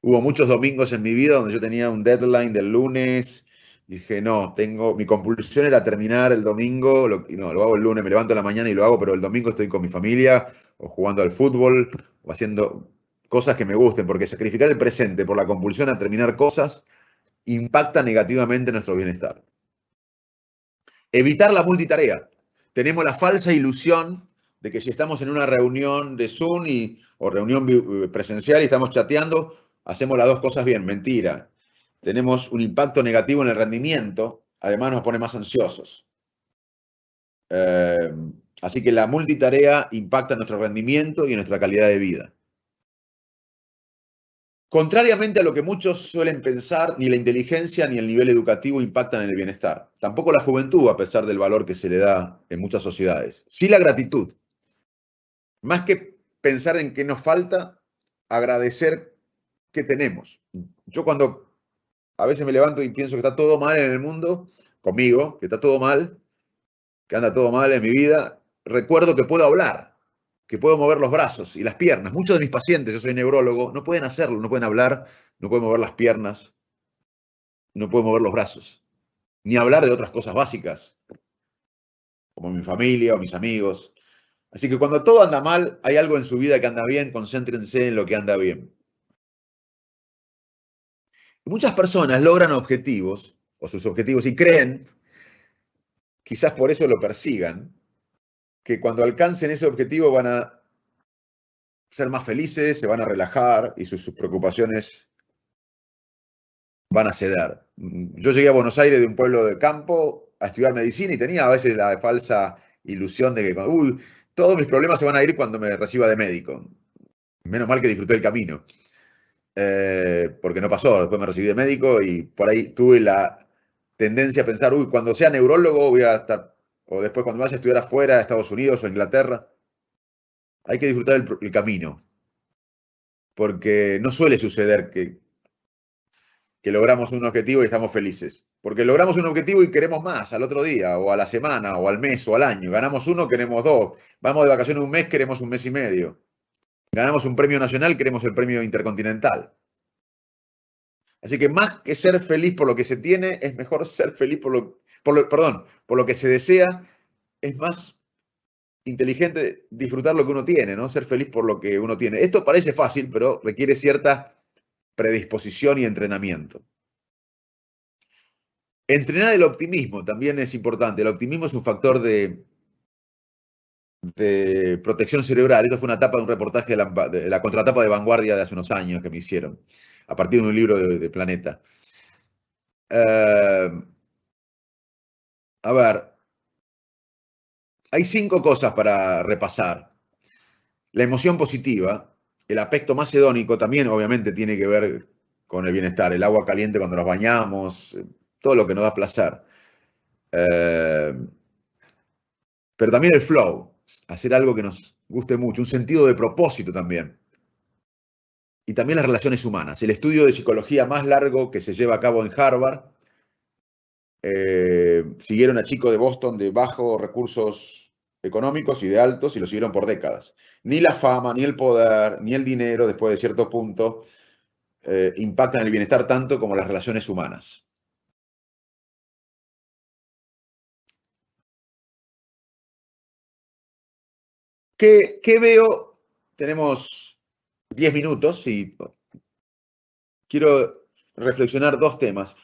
[SPEAKER 2] Hubo muchos domingos en mi vida donde yo tenía un deadline del lunes. Dije, no, mi compulsión era terminar el domingo, lo hago el lunes, me levanto en la mañana y lo hago, pero el domingo estoy con mi familia, o jugando al fútbol, o haciendo cosas que me gusten, porque sacrificar el presente por la compulsión a terminar cosas impacta negativamente nuestro bienestar. Evitar la multitarea. Tenemos la falsa ilusión de que si estamos en una reunión de Zoom o reunión presencial y estamos chateando, hacemos las dos cosas bien. Mentira. Tenemos un impacto negativo en el rendimiento, además nos pone más ansiosos. Así que la multitarea impacta en nuestro rendimiento y en nuestra calidad de vida. Contrariamente a lo que muchos suelen pensar, ni la inteligencia ni el nivel educativo impactan en el bienestar. Tampoco la juventud, a pesar del valor que se le da en muchas sociedades. Sí la gratitud. Más que pensar en qué nos falta, agradecer qué tenemos. Yo cuando a veces me levanto y pienso que está todo mal en el mundo, conmigo, que está todo mal, que anda todo mal en mi vida, recuerdo que puedo hablar, que puedo mover los brazos y las piernas. Muchos de mis pacientes, yo soy neurólogo, no pueden hacerlo, no pueden hablar, no pueden mover las piernas, no pueden mover los brazos, ni hablar de otras cosas básicas, como mi familia o mis amigos. Así que cuando todo anda mal, hay algo en su vida que anda bien, concéntrense en lo que anda bien. Muchas personas logran objetivos, o sus objetivos, y creen, quizás por eso lo persigan, que cuando alcancen ese objetivo van a ser más felices, se van a relajar y sus preocupaciones van a ceder. Yo llegué a Buenos Aires de un pueblo de campo a estudiar medicina y tenía a veces la falsa ilusión de que todos mis problemas se van a ir cuando me reciba de médico. Menos mal que disfruté el camino, porque no pasó. Después me recibí de médico y por ahí tuve la tendencia a pensar, cuando sea neurólogo voy a estar, o después cuando vaya a estudiar afuera, a Estados Unidos o Inglaterra, hay que disfrutar el camino, porque no suele suceder que logramos un objetivo y estamos felices. Porque logramos un objetivo y queremos más al otro día, o a la semana, o al mes, o al año. Ganamos uno, queremos dos. Vamos de vacaciones un mes, queremos un mes y medio. Ganamos un premio nacional, queremos el premio intercontinental. Así que más que ser feliz por lo que se tiene, es mejor ser feliz por lo que se desea. Es más inteligente disfrutar lo que uno tiene, ¿no? Ser feliz por lo que uno tiene. Esto parece fácil, pero requiere cierta predisposición y entrenamiento. Entrenar el optimismo también es importante. El optimismo es un factor de protección cerebral. Esto fue una etapa de un reportaje de la contratapa de Vanguardia de hace unos años que me hicieron, a partir de un libro de Planeta. A ver, hay 5 cosas para repasar. La emoción positiva, el aspecto más hedónico, también obviamente tiene que ver con el bienestar. El agua caliente cuando nos bañamos, todo lo que nos da placer. Pero también el flow, hacer algo que nos guste mucho, un sentido de propósito también. Y también las relaciones humanas. El estudio de psicología más largo que se lleva a cabo en Harvard, siguieron a chicos de Boston de bajos recursos económicos y de altos y lo siguieron por décadas. Ni la fama, ni el poder, ni el dinero, después de cierto punto, impactan el bienestar tanto como las relaciones humanas. ¿Qué veo? tenemos 10 minutos y quiero reflexionar dos temas.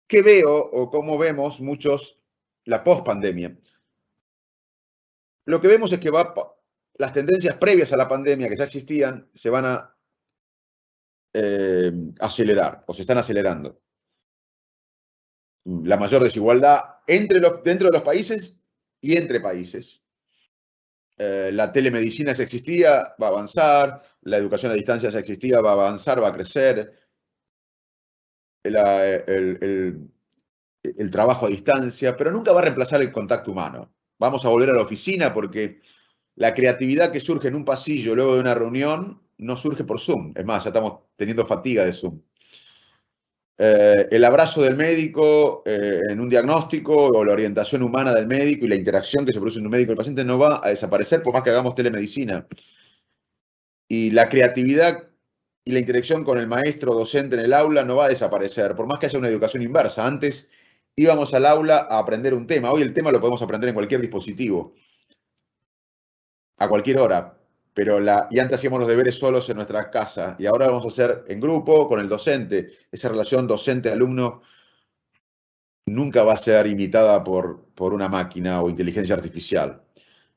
[SPEAKER 2] ¿Qué veo o cómo vemos muchos la pospandemia? Lo que vemos es que las tendencias previas a la pandemia que ya existían se van a acelerar o se están acelerando. La mayor desigualdad dentro de los países y entre países. La telemedicina ya existía, va a avanzar, la educación a distancia ya existía, va a avanzar, va a crecer, el trabajo a distancia, pero nunca va a reemplazar el contacto humano. Vamos a volver a la oficina porque la creatividad que surge en un pasillo luego de una reunión no surge por Zoom. Es más, ya estamos teniendo fatiga de Zoom. El abrazo del médico en un diagnóstico o la orientación humana del médico y la interacción que se produce entre un médico y el paciente no va a desaparecer por más que hagamos telemedicina. Y la creatividad y la interacción con el maestro docente en el aula no va a desaparecer, por más que haya una educación inversa. Antes íbamos al aula a aprender un tema, hoy el tema lo podemos aprender en cualquier dispositivo, a cualquier hora, pero y antes hacíamos los deberes solos en nuestra casa y ahora vamos a hacer en grupo con el docente. Esa relación docente-alumno nunca va a ser imitada por una máquina o inteligencia artificial.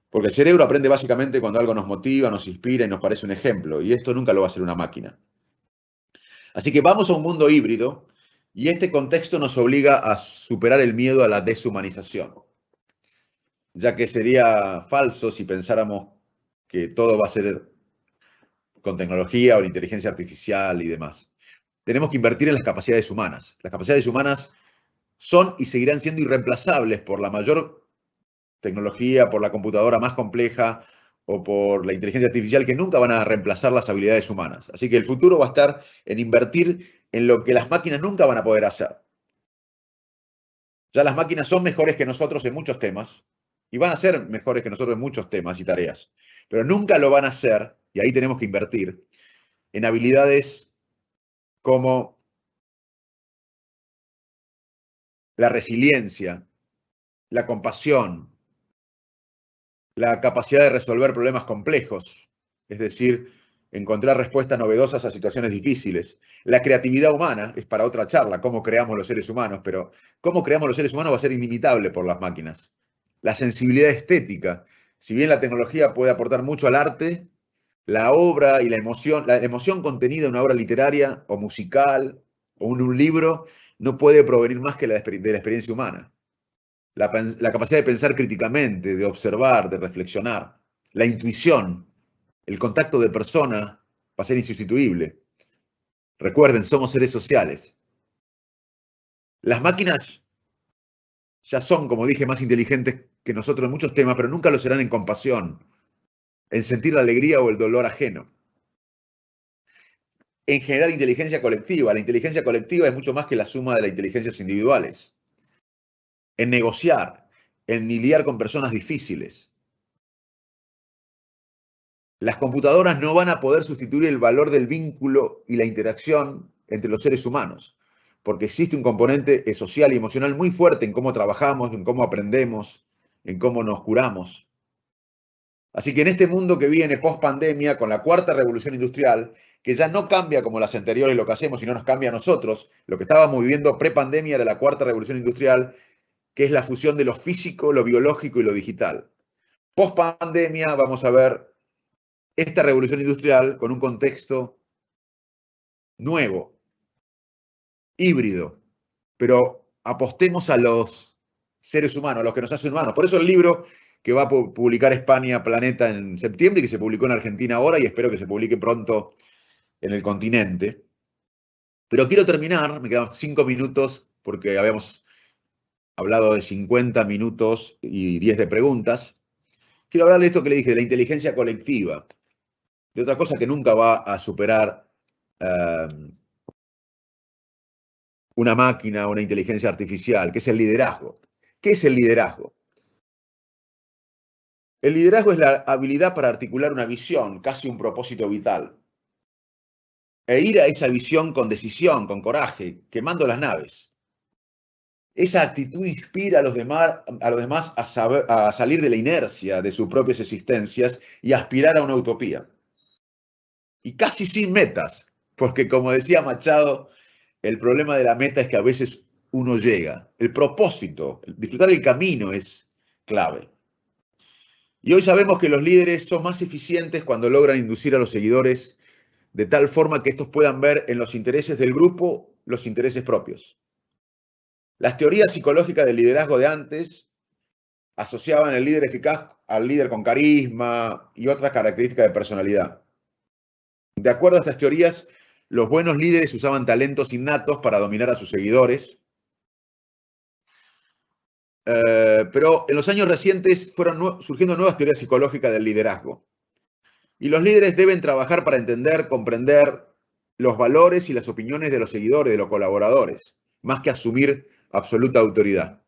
[SPEAKER 2] Porque el cerebro aprende básicamente cuando algo nos motiva, nos inspira y nos parece un ejemplo, y esto nunca lo va a hacer una máquina. Así que vamos a un mundo híbrido y este contexto nos obliga a superar el miedo a la deshumanización, ya que sería falso si pensáramos que todo va a ser con tecnología o inteligencia artificial y demás. Tenemos que invertir en las capacidades humanas. Las capacidades humanas son y seguirán siendo irreemplazables por la mayor tecnología, por la computadora más compleja o por la inteligencia artificial, que nunca van a reemplazar las habilidades humanas. Así que el futuro va a estar en invertir en lo que las máquinas nunca van a poder hacer. Ya las máquinas son mejores que nosotros en muchos temas y van a ser mejores que nosotros en muchos temas y tareas, pero nunca lo van a hacer, y ahí tenemos que invertir, en habilidades como la resiliencia, la compasión, la capacidad de resolver problemas complejos, es decir, encontrar respuestas novedosas a situaciones difíciles. La creatividad humana es para otra charla, cómo creamos los seres humanos, pero cómo creamos los seres humanos va a ser inimitable por las máquinas. La sensibilidad estética, si bien la tecnología puede aportar mucho al arte, la obra y la emoción contenida en una obra literaria o musical o en un libro no puede provenir más que de la experiencia humana. La capacidad de pensar críticamente, de observar, de reflexionar, la intuición, el contacto de persona va a ser insustituible. Recuerden, somos seres sociales. Las máquinas ya son, como dije, más inteligentes que nosotros en muchos temas, pero nunca lo serán en compasión, en sentir la alegría o el dolor ajeno. En generar inteligencia colectiva. La inteligencia colectiva es mucho más que la suma de las inteligencias individuales. En negociar, en lidiar con personas difíciles. Las computadoras no van a poder sustituir el valor del vínculo y la interacción entre los seres humanos, porque existe un componente social y emocional muy fuerte en cómo trabajamos, en cómo aprendemos, en cómo nos curamos. Así que en este mundo que viene post pandemia, con la cuarta revolución industrial, que ya no cambia como las anteriores lo que hacemos, sino nos cambia a nosotros, lo que estábamos viviendo pre-pandemia era la cuarta revolución industrial, que es la fusión de lo físico, lo biológico y lo digital. Post pandemia vamos a ver esta revolución industrial con un contexto nuevo, híbrido, pero apostemos a los seres humanos, a los que nos hacen humanos. Por eso el libro que va a publicar España Planeta en septiembre y que se publicó en Argentina ahora y espero que se publique pronto en el continente. Pero quiero terminar, me quedan 5 minutos porque habíamos hablado de 50 minutos y 10 de preguntas. Quiero hablar de esto que le dije, de la inteligencia colectiva, de otra cosa que nunca va a superar una máquina, una inteligencia artificial, que es el liderazgo. ¿Qué es el liderazgo? El liderazgo es la habilidad para articular una visión, casi un propósito vital, e ir a esa visión con decisión, con coraje, quemando las naves. Esa actitud inspira a los demás a salir de la inercia de sus propias existencias y aspirar a una utopía. y casi sin metas, porque como decía Machado, el problema de la meta es que a veces uno llega. El propósito, disfrutar el camino es clave. Y hoy sabemos que los líderes son más eficientes cuando logran inducir a los seguidores de tal forma que estos puedan ver en los intereses del grupo los intereses propios. Las teorías psicológicas del liderazgo de antes asociaban el líder eficaz al líder con carisma y otras características de personalidad. De acuerdo a estas teorías, los buenos líderes usaban talentos innatos para dominar a sus seguidores, pero en los años recientes fueron surgiendo nuevas teorías psicológicas del liderazgo. Y los líderes deben trabajar para entender, comprender los valores y las opiniones de los seguidores, de los colaboradores, más que asumir absoluta autoridad.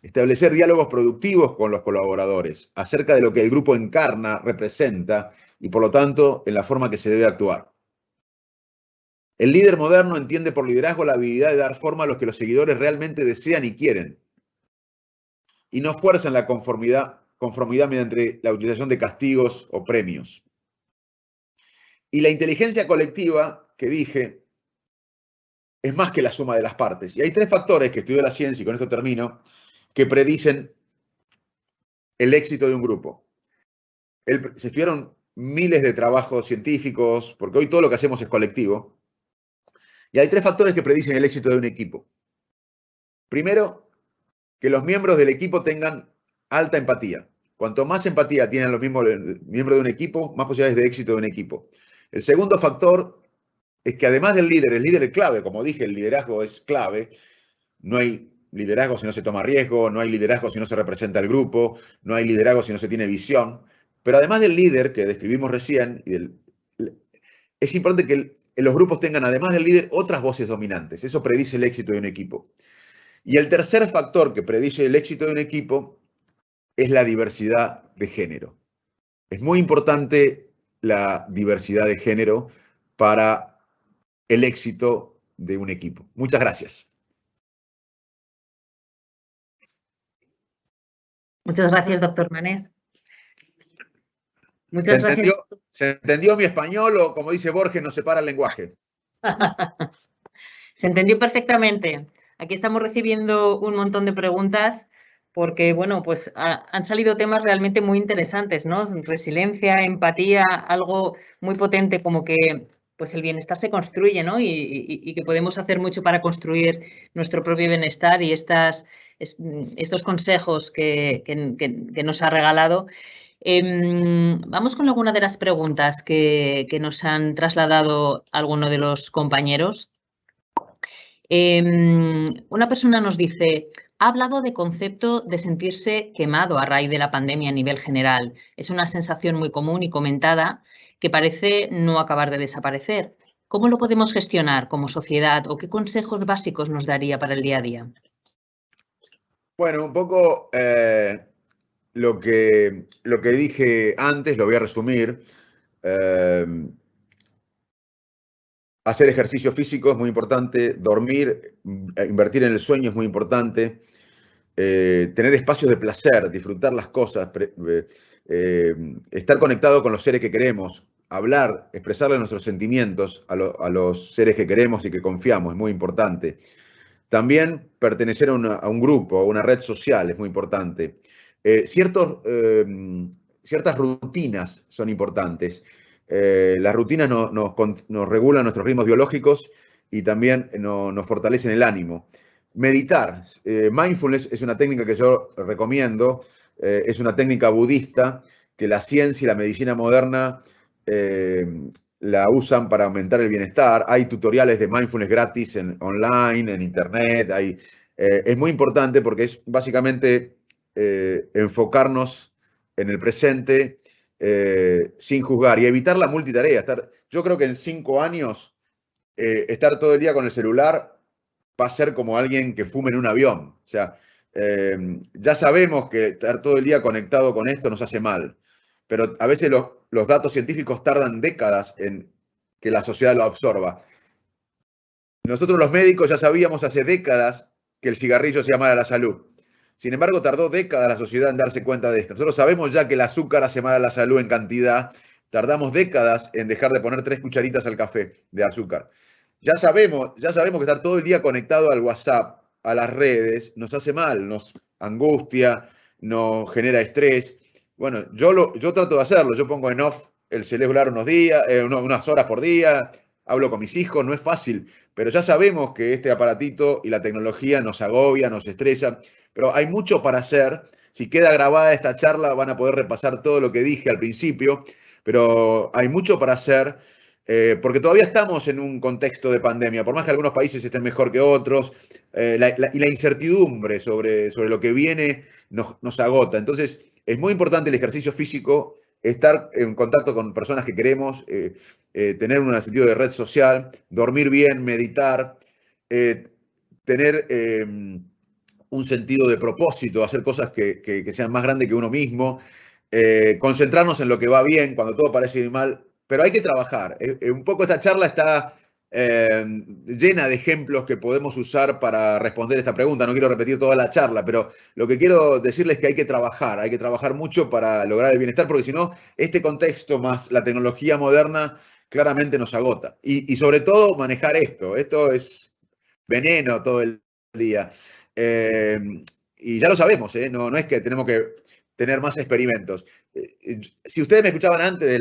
[SPEAKER 2] Establecer diálogos productivos con los colaboradores acerca de lo que el grupo encarna, representa y por lo tanto en la forma que se debe actuar. El líder moderno entiende por liderazgo la habilidad de dar forma a lo que los seguidores realmente desean y quieren y no fuerzan la conformidad mediante la utilización de castigos o premios. Y la inteligencia colectiva, que dije, es más que la suma de las partes. Y hay tres factores que estudió la ciencia, y con esto termino, que predicen el éxito de un grupo. Se estudiaron miles de trabajos científicos, porque hoy todo lo que hacemos es colectivo. Y hay tres factores que predicen el éxito de un equipo. Primero, que los miembros del equipo tengan alta empatía. Cuanto más empatía tienen los miembros de un equipo, más posibilidades de éxito de un equipo. El segundo factor es que además del líder, el líder es clave, como dije, el liderazgo es clave. No hay liderazgo si no se toma riesgo, no hay liderazgo si no se representa el grupo, no hay liderazgo si no se tiene visión. Pero además del líder que describimos recién, es importante que los grupos tengan, además del líder, otras voces dominantes. Eso predice el éxito de un equipo. Y el tercer factor que predice el éxito de un equipo es la diversidad de género. Es muy importante la diversidad de género para el éxito de un equipo. Muchas gracias.
[SPEAKER 1] Muchas gracias, doctor Manés. Muchas gracias.
[SPEAKER 2] ¿Se entendió mi español o, como dice Borges, nos separa el lenguaje?
[SPEAKER 1] Se entendió perfectamente. Aquí estamos recibiendo un montón de preguntas porque, bueno, pues han salido temas realmente muy interesantes, ¿no? Resiliencia, empatía, algo muy potente como que pues el bienestar se construye, ¿no? Y que podemos hacer mucho para construir nuestro propio bienestar y estos consejos que nos ha regalado. Vamos con alguna de las preguntas que nos han trasladado algunos de los compañeros. Una persona nos dice, ha hablado de concepto de sentirse quemado a raíz de la pandemia a nivel general. Es una sensación muy común y comentada que parece no acabar de desaparecer. ¿Cómo lo podemos gestionar como sociedad o qué consejos básicos nos daría para el día a día?
[SPEAKER 2] Bueno, un poco lo que dije antes, lo voy a resumir. Hacer ejercicio físico es muy importante, dormir, invertir en el sueño es muy importante, tener espacios de placer, disfrutar las cosas, estar conectado con los seres que queremos, hablar, expresarle nuestros sentimientos a los seres que queremos y que confiamos, es muy importante. También pertenecer a un grupo, a una red social es muy importante. Ciertas rutinas son importantes. Las rutinas nos regulan nuestros ritmos biológicos y también nos fortalecen el ánimo. Meditar. Mindfulness es una técnica que yo recomiendo. Es una técnica budista que la ciencia y la medicina moderna la usan para aumentar el bienestar. Hay tutoriales de mindfulness gratis online, en internet. Es muy importante porque es básicamente enfocarnos en el presente sin juzgar y evitar la multitarea. Yo creo que en 5 años estar todo el día con el celular va a ser como alguien que fume en un avión. O sea, ya sabemos que estar todo el día conectado con esto nos hace mal, pero a veces los datos científicos tardan décadas en que la sociedad lo absorba. Nosotros los médicos ya sabíamos hace décadas que el cigarrillo hacía mal a la salud. Sin embargo, tardó décadas la sociedad en darse cuenta de esto. Nosotros sabemos ya que el azúcar hace mal a la salud en cantidad tardamos décadas en dejar de poner 3 cucharitas al café de azúcar. Ya sabemos que estar todo el día conectado al WhatsApp, a las redes, nos hace mal, nos angustia, nos genera estrés. Bueno, yo trato de hacerlo, yo pongo en off el celular unos días, unas horas por día, hablo con mis hijos, no es fácil, pero ya sabemos que este aparatito y la tecnología nos agobia, nos estresa, pero hay mucho para hacer. Si queda grabada esta charla van a poder repasar todo lo que dije al principio, pero hay mucho para hacer. Porque todavía estamos en un contexto de pandemia, por más que algunos países estén mejor que otros, y la incertidumbre sobre lo que viene nos agota. Entonces, es muy importante el ejercicio físico, estar en contacto con personas que queremos, tener un sentido de red social, dormir bien, meditar, tener un sentido de propósito, hacer cosas que sean más grandes que uno mismo, concentrarnos en lo que va bien cuando todo parece mal, pero hay que trabajar. Un poco esta charla está llena de ejemplos que podemos usar para responder esta pregunta. No quiero repetir toda la charla, pero lo que quiero decirles es que hay que trabajar mucho para lograr el bienestar, porque si no, este contexto más la tecnología moderna claramente nos agota. Y sobre todo manejar esto. Esto es veneno todo el día. Y ya lo sabemos, no es que tenemos que tener más experimentos. Si ustedes me escuchaban antes de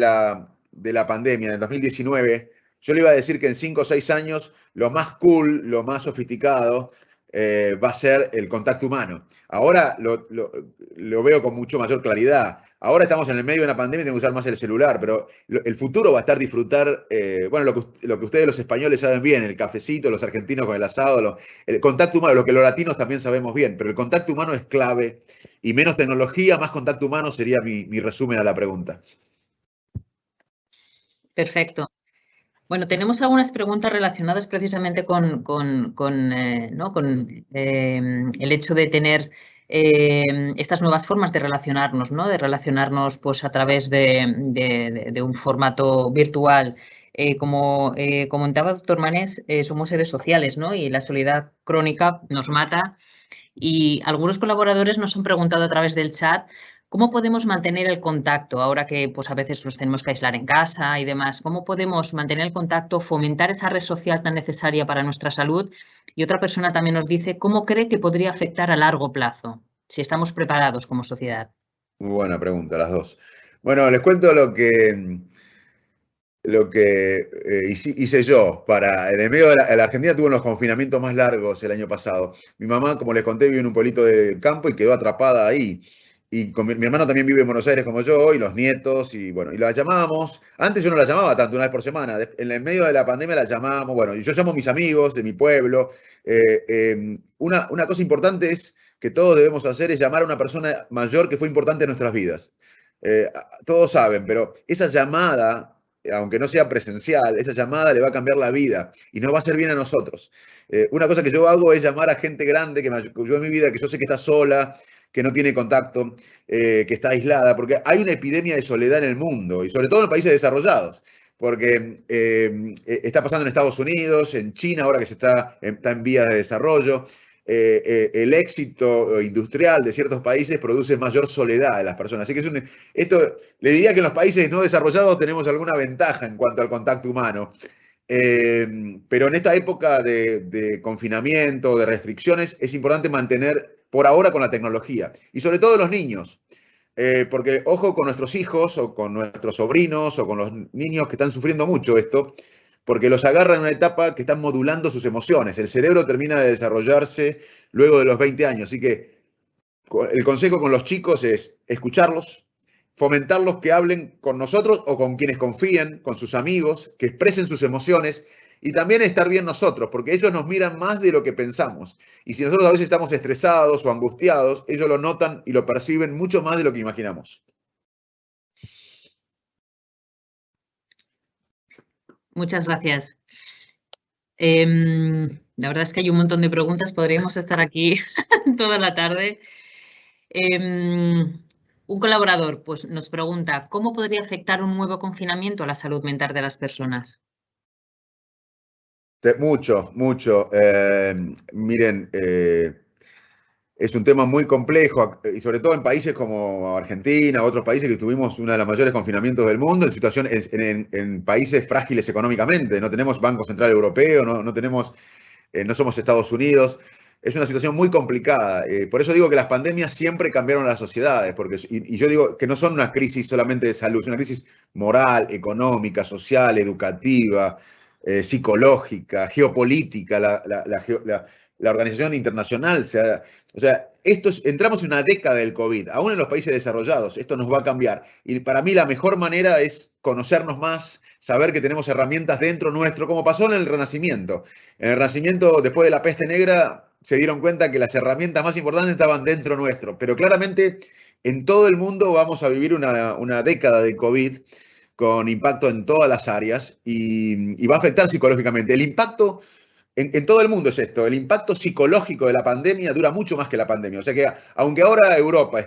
[SPEAKER 2] la pandemia, en el 2019, yo le iba a decir que en 5 o 6 años lo más cool, lo más sofisticado va a ser el contacto humano. Ahora lo veo con mucho mayor claridad. Ahora estamos en el medio de una pandemia y tenemos que usar más el celular, pero el futuro va a estar disfrutar, bueno, lo que ustedes los españoles saben bien, el cafecito, los argentinos con el asado, el contacto humano, lo que los latinos también sabemos bien, pero el contacto humano es clave y menos tecnología, más contacto humano sería mi resumen a la pregunta.
[SPEAKER 1] Perfecto. Bueno, tenemos algunas preguntas relacionadas precisamente ¿no? El hecho de tener estas nuevas formas de relacionarnos, ¿no? De relacionarnos pues, a través de un formato virtual. Como comentaba el doctor Manés, somos seres sociales, ¿no? Y la soledad crónica nos mata. Y algunos colaboradores nos han preguntado a través del chat cómo podemos mantener el contacto ahora que pues, a veces nos tenemos que aislar en casa y demás. ¿Cómo podemos mantener el contacto, fomentar esa red social tan necesaria para nuestra salud? Y otra persona también nos dice cómo cree que podría afectar a largo plazo, si estamos preparados como sociedad.
[SPEAKER 2] Muy buena pregunta, las dos. Bueno, les cuento lo que hice yo. En el medio de la Argentina tuvo los confinamientos más largos el año pasado. Mi mamá, como les conté, vive en un pueblito del campo y quedó atrapada ahí. Y mi hermano también vive en Buenos Aires como yo, y los nietos, y bueno, y la llamábamos. Antes yo no la llamaba tanto, una vez por semana. En el medio de la pandemia la llamábamos. Bueno, y yo llamo a mis amigos de mi pueblo. Una cosa importante es que todos debemos hacer es llamar a una persona mayor que fue importante en nuestras vidas. Todos saben, pero esa llamada, aunque no sea presencial, esa llamada le va a cambiar la vida y nos va a hacer bien a nosotros. Una cosa que yo hago es llamar a gente grande que me ayudó en mi vida, que yo sé que está sola, que no tiene contacto, que está aislada, porque hay una epidemia de soledad en el mundo, y sobre todo en los países desarrollados, porque está pasando en Estados Unidos, en China, ahora que está en vías de desarrollo. El éxito industrial de ciertos países produce mayor soledad de las personas. Así que esto le diría que en los países no desarrollados tenemos alguna ventaja en cuanto al contacto humano. Pero en esta época de confinamiento, de restricciones, es importante mantener por ahora con la tecnología. Y sobre todo los niños. Porque ojo con nuestros hijos o con nuestros sobrinos o con los niños que están sufriendo mucho esto, porque los agarran en una etapa que están modulando sus emociones. El cerebro termina de desarrollarse luego de los 20 años. Así que el consejo con los chicos es escucharlos, fomentarlos que hablen con nosotros o con quienes confíen, con sus amigos, que expresen sus emociones y también estar bien nosotros, porque ellos nos miran más de lo que pensamos. Y si nosotros a veces estamos estresados o angustiados, ellos lo notan y lo perciben mucho más de lo que imaginamos.
[SPEAKER 1] Muchas gracias. La verdad es que hay un montón de preguntas, podríamos estar aquí toda la tarde. Un colaborador pues, nos pregunta, ¿cómo podría afectar un nuevo confinamiento a la salud mental de las personas?
[SPEAKER 2] Mucho, mucho. Miren, es un tema muy complejo, y sobre todo en países como Argentina, otros países que tuvimos uno de los mayores confinamientos del mundo, en situaciones, en países frágiles económicamente. No tenemos Banco Central Europeo, no somos Estados Unidos. Es una situación muy complicada. Por eso digo que las pandemias siempre cambiaron las sociedades, y yo digo que no son una crisis solamente de salud, es una crisis moral, económica, social, educativa, psicológica, geopolítica. La organización internacional, o sea, entramos en una década del COVID, aún en los países desarrollados, esto nos va a cambiar. Y para mí la mejor manera es conocernos más, saber que tenemos herramientas dentro nuestro, como pasó en el Renacimiento. En el Renacimiento, después de la peste negra, se dieron cuenta que las herramientas más importantes estaban dentro nuestro, pero claramente en todo el mundo vamos a vivir una década de COVID con impacto en todas las áreas y va a afectar psicológicamente. El impacto en todo el mundo es esto, el impacto psicológico de la pandemia dura mucho más que la pandemia. O sea que aunque ahora Europa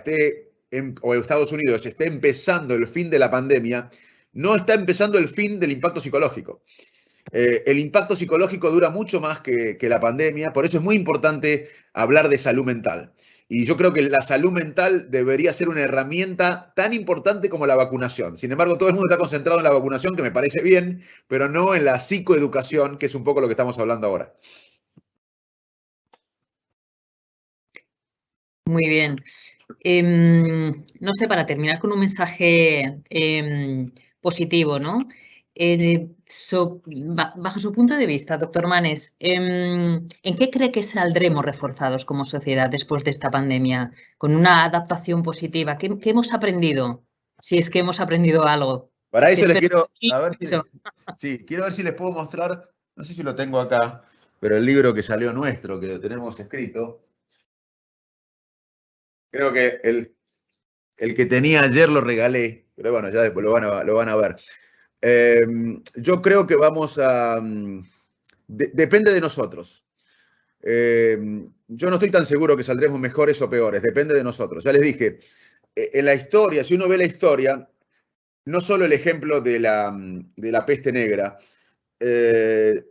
[SPEAKER 2] o Estados Unidos esté empezando el fin de la pandemia, no está empezando el fin del impacto psicológico. El impacto psicológico dura mucho más que la pandemia, por eso es muy importante hablar de salud mental. Y yo creo que la salud mental debería ser una herramienta tan importante como la vacunación. Sin embargo, todo el mundo está concentrado en la vacunación, que me parece bien, pero no en la psicoeducación, que es un poco lo que estamos hablando ahora.
[SPEAKER 1] Muy bien. No sé, para terminar con un mensaje positivo, ¿no? Bajo su punto de vista, doctor Manes, ¿en qué cree que saldremos reforzados como sociedad después de esta pandemia? Con una adaptación positiva. ¿Qué hemos aprendido? Si es que hemos aprendido algo.
[SPEAKER 2] Para eso les quiero, quiero ver si les puedo mostrar, no sé si lo tengo acá, pero el libro que salió nuestro, que lo tenemos escrito. Creo que el que tenía ayer lo regalé, pero bueno, ya después lo van a ver. Yo creo que vamos a... depende de nosotros. Yo no estoy tan seguro que saldremos mejores o peores, depende de nosotros. Ya les dije, en la historia, si uno ve la historia, no solo el ejemplo de la peste negra,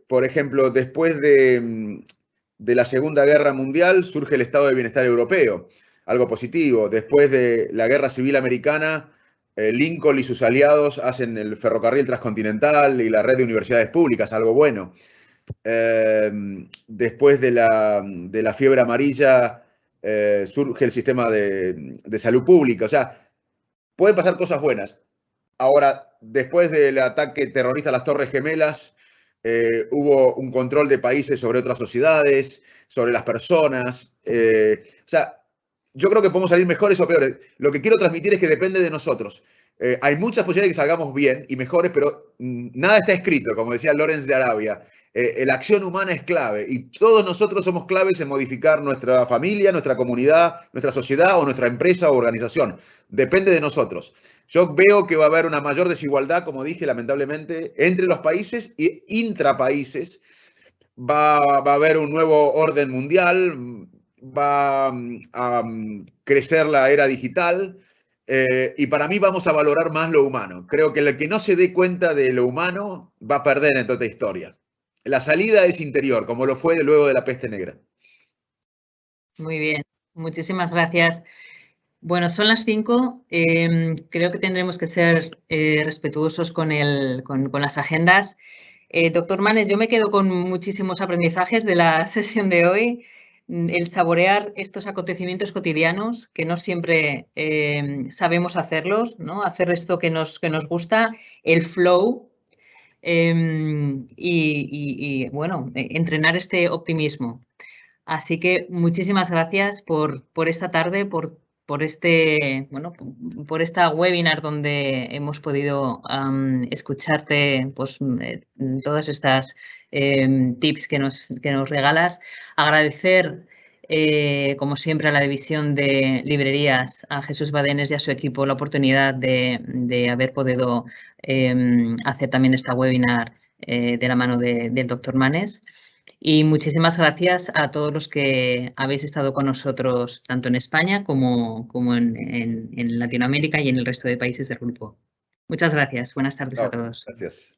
[SPEAKER 2] por ejemplo, después de la Segunda Guerra Mundial surge el Estado de Bienestar Europeo, algo positivo. Después de la Guerra Civil Americana, Lincoln y sus aliados hacen el ferrocarril transcontinental y la red de universidades públicas, algo bueno. Después de la fiebre amarilla surge el sistema de salud pública. O sea, pueden pasar cosas buenas. Ahora, después del ataque terrorista a las Torres Gemelas, hubo un control de países sobre otras sociedades, sobre las personas. O sea, yo creo que podemos salir mejores o peores. Lo que quiero transmitir es que depende de nosotros. Hay muchas posibilidades de que salgamos bien y mejores, pero nada está escrito, como decía Lorenz de Arabia. La acción humana es clave y todos nosotros somos claves en modificar nuestra familia, nuestra comunidad, nuestra sociedad o nuestra empresa o organización. Depende de nosotros. Yo veo que va a haber una mayor desigualdad, como dije, lamentablemente, entre los países e intrapaíses. Va a haber un nuevo orden mundial, va a crecer la era digital y para mí vamos a valorar más lo humano. Creo que el que no se dé cuenta de lo humano va a perder en toda esta historia. La salida es interior, como lo fue luego de la peste negra.
[SPEAKER 1] Muy bien, muchísimas gracias. Bueno, son las 5. Creo que tendremos que ser respetuosos con las agendas. Doctor Manes, yo me quedo con muchísimos aprendizajes de la sesión de hoy. El saborear estos acontecimientos cotidianos, que no siempre sabemos hacerlos, ¿no? Hacer esto que nos gusta, el flow, y bueno, entrenar este optimismo. Así que muchísimas gracias por esta tarde, por esta webinar donde hemos podido escucharte pues, todas estas tips que nos regalas. Agradecer, como siempre, a la división de librerías, a Jesús Badenes y a su equipo la oportunidad de haber podido hacer también esta webinar de la mano del doctor Manes. Y muchísimas gracias a todos los que habéis estado con nosotros, tanto en España como en Latinoamérica y en el resto de países del grupo. Muchas gracias. Buenas tardes a todos.
[SPEAKER 2] Gracias.